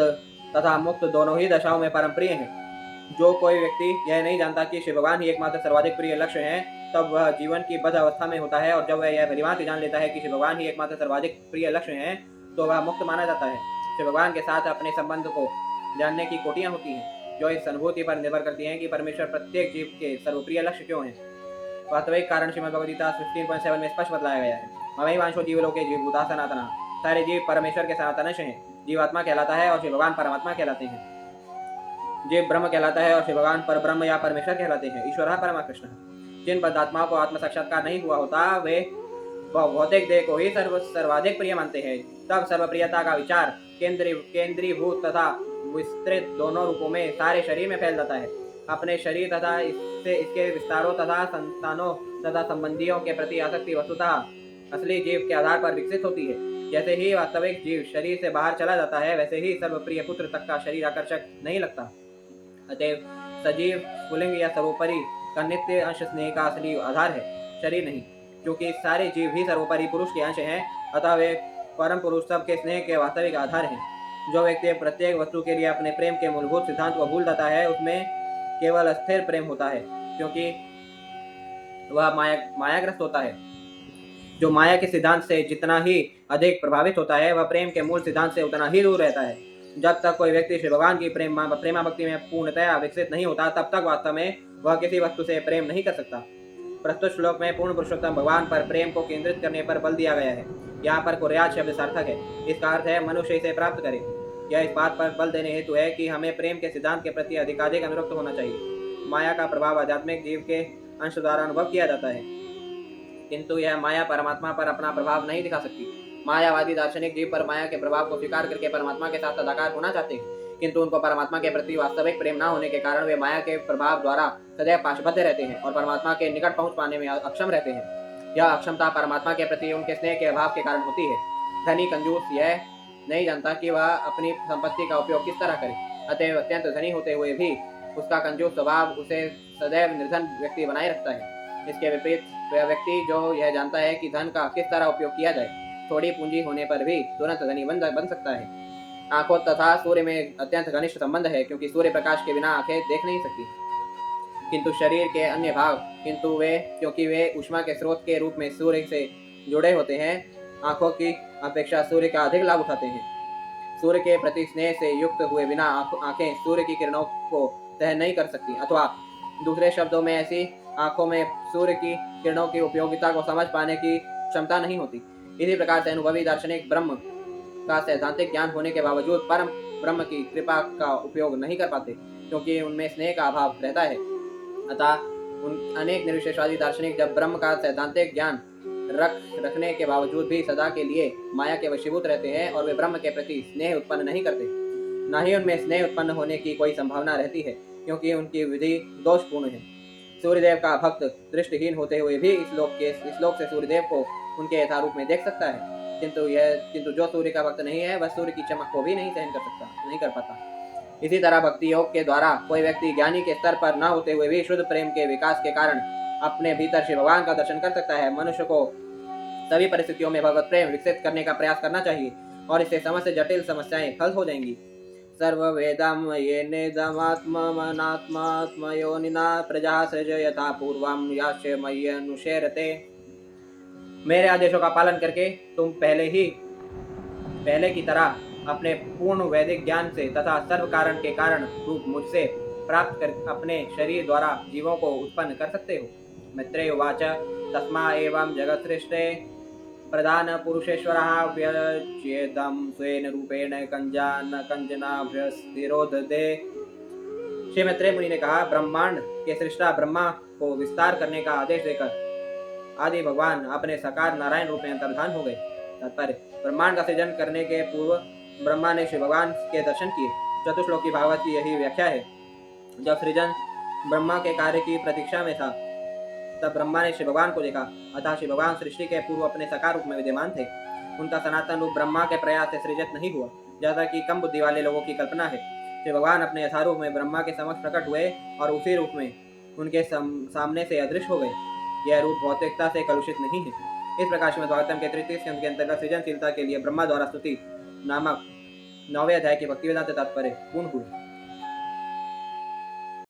तथा मुक्त दोनों ही दशाओं में परम प्रिय हैं। जो कोई व्यक्ति यह नहीं जानता कि श्री भगवान ही एकमात्र सर्वाधिक प्रिय लक्ष्य है, तब वह जीवन की बद्ध अवस्था में होता है, और जब वह यह भलीभांति जान लेता है कि श्री भगवान ही एकमात्र सर्वाधिक प्रिय लक्ष्य है, तो वह मुक्त माना जाता है। श्री भगवान के साथ अपने संबंध को जानने की कोटियां होती हैं, जो इस अनुभूति पर निर्भर करती हैं कि परमेश्वर प्रत्येक जीव के सर्वप्रिय लक्ष्य क्यों है। वास्तविक कारण श्रीमद् भगवद गीता 15.7 में स्पष्ट बतलाया गया है। ममैवांशो जीवलोके जीवभूता सनातना। सारे जीव परमेश्वर के सनातन अंश हैं। जीवात्मा कहलाता है और श्री भगवान परमात्मा कहलाते हैं। जीव ब्रह्म कहलाता है और श्री भगवान पर ब्रह्म या परमेश्वर कहलाते हैं। ईश्वर परमा कृष्ण। जिन बद्धात्माओं को आत्म साक्षात्कार नहीं हुआ होता, वे भौतिक देह को ही सर्वाधिक प्रिय मानते हैं। तब सर्वप्रियता का विचार केंद्रीभूत तथा विस्तृत दोनों रूपों में सारे शरीर में फैल जाता है। अपने शरीर तथा इसके विस्तारों तथा संतानों तथा संबंधियों के प्रति आसक्ति वस्तुतः असली जीव के आधार पर विकसित होती है। जैसे ही वास्तविक जीव शरीर से बाहर चला जाता है, वैसे ही सर्वप्रिय पुत्र तक का शरीर आकर्षक नहीं लगता। अतएव सजीव पुलिंग या सर्वोपरि का नित्य अंश स्नेह का असली आधार है, शरीर नहीं। क्योंकि सारे जीव ही सर्वोपरि पुरुष के अंश हैं, अतः वे परम पुरुष सबके स्नेह के वास्तविक आधार हैं। जो व्यक्ति प्रत्येक वस्तु के लिए अपने प्रेम के मूलभूत सिद्धांत को भूल जाता है, उसमें केवल अस्थिर प्रेम होता है, क्योंकि वह मायाग्रस्त होता है। जो माया के सिद्धांत से जितना ही अधिक प्रभावित होता है, वह प्रेम के मूल सिद्धांत से उतना ही दूर रहता है। जब तक कोई व्यक्ति श्री भगवान की प्रेमा भक्ति में पूर्णतया विकसित नहीं होता, तब तक वास्तव में वह किसी वस्तु से प्रेम नहीं कर सकता। प्रस्तुत श्लोक में पूर्ण पुरुषोत्तम भगवान पर प्रेम को केंद्रित करने पर बल दिया गया है। यहाँ पर कुर्यात शब्द सार्थक है। इसका अर्थ है मनुष्य इसे प्राप्त करे। यह इस बात पर बल देने हेतु है कि हमें प्रेम के सिद्धांत के प्रति अधिकाधिक अनुरक्त होना चाहिए। माया का प्रभाव आध्यात्मिक जीव के अंश द्वारा अनुभव किया जाता है, किंतु यह माया परमात्मा पर अपना प्रभाव नहीं दिखा सकती। मायावादी दार्शनिक जीव पर माया के प्रभाव को स्वीकार करके परमात्मा के साथ सदाकार होना चाहते हैं, किंतु उनको परमात्मा के प्रति वास्तविक प्रेम न होने के कारण वे माया के प्रभाव द्वारा सदैव पाशबद्ध रहते हैं और परमात्मा के निकट पहुंच पाने में अक्षम रहते हैं। यह अक्षमता परमात्मा के प्रति उनके स्नेह के अभाव के कारण होती है। धनी कंजूस यह नहीं जानता कि वह अपनी संपत्ति का उपयोग किस तरह करे, अतः अत्यंत धनी होते हुए भी उसका कंजूस स्वभाव उसे सदैव निर्धन व्यक्ति बनाए रखता है। इसके विपरीत वह व्यक्ति जो यह जानता है कि धन का किस तरह उपयोग किया जाए, थोड़ी पूंजी होने पर भी तुरंत धनी बन सकता है। आंखों तथा सूर्य में अत्यंत घनिष्ठ संबंध है, क्योंकि सूर्य प्रकाश के बिना आंखें देख नहीं सकती, किंतु शरीर के अन्य भाग क्योंकि वे ऊष्मा के स्रोत के रूप में सूर्य से जुड़े होते हैं, आंखों की अपेक्षा सूर्य का अधिक लाभ उठाते हैं। सूर्य के प्रति स्नेह से युक्त हुए बिना आंखें सूर्य की किरणों को सहन नहीं कर सकती, अथवा दूसरे शब्दों में ऐसी आंखों में सूर्य की किरणों की उपयोगिता को समझ पाने की क्षमता नहीं होती। इसी प्रकार से अनुभवी दार्शनिक ब्रह्म का सैद्धांतिक ज्ञान होने के बावजूद परम ब्रह्म की कृपा का उपयोग नहीं कर पाते, क्योंकि उनमें स्नेह का अभाव रहता है। अतः अनेक निर्विशेषवादी दार्शनिक जब ब्रह्म का सैद्धांतिक ज्ञान रखने के बावजूद भी सदा के लिए माया के वशीभूत रहते हैं और वे ब्रह्म के प्रति स्नेह उत्पन्न नहीं करते, न ही उनमें स्नेह उत्पन्न होने की कोई संभावना रहती है, क्योंकि उनकी विधि दोषपूर्ण है। सूर्यदेव का भक्त दृष्टिहीन होते हुए भी इस लोक से सूर्यदेव को उनके यथारूप में देख सकता है, किंतु जो सूर्य का भक्त नहीं है वह सूर्य की चमक को भी नहीं कर पाता। इसी तरह भक्ति योग के द्वारा कोई व्यक्ति ज्ञानी के स्तर पर न होते हुए भी शुद्ध प्रेम के विकास के कारण अपने भीतर श्री भगवान का दर्शन कर सकता है। मनुष्य को सभी परिस्थितियों में भगवत प्रेम विकसित करने का प्रयास करना चाहिए और इससे समस्त जटिल समस्याएं हल हो जाएंगी। सर्ववेदम ये निदात्मयोनिना प्रजा सृज यथा पूर्वम याश्य मय्यनुशेरते। मेरे आदेशों का पालन करके तुम पहले की तरह अपने पूर्ण वैदिक ज्ञान से तथा सर्व कारण के कारण रूप मुझसे प्राप्त कर अपने शरीर द्वारा जीवों को उत्पन्न कर सकते हो। मैत्रेय उवाच तस्मा एवं जगत सृष्टे प्रधान पुरुषेश्वरः व्यज्येदं स्वेन रूपेण कंजनाभ्यस्तिरोधते। श्री मैत्रेय मुनि ने कहा, ब्रह्मांड के सृष्टा ब्रह्मा को विस्तार करने का आदेश देकर आदि भगवान अपने साकार नारायण रूप में अंतर्धान हो गए। तात्पर्य, ब्रह्मांड का सृजन करने के पूर्व ब्रह्मा ने श्री भगवान के दर्शन किए। चतुश्लोकी भागवत की यही व्याख्या है। जब सृजन ब्रह्मा के कार्य की प्रतीक्षा में था, तब ब्रह्मा ने श्री भगवान को देखा, अतः श्री भगवान सृष्टि के पूर्व अपने साकार रूप में विद्यमान थे। उनका सनातन रूप ब्रह्मा के प्रयास से सृजित नहीं हुआ, जैसा कि कम बुद्धि वाले लोगों की कल्पना है। श्री भगवान अपने यथारूप में ब्रह्मा के समक्ष प्रकट हुए और उसी रूप में उनके सामने से अदृश्य हो गए। यह रूप भौतिकता से कलुषित नहीं है। इस प्रकार श्रीमद्भागवतम के 33 स्कंद के अंतर्गत सृजनशीलता के लिए ब्रह्मा द्वारा स्तुति नामक 9वें अध्याय की भक्ति वेदांत तात्पर्य पूर्ण हुए।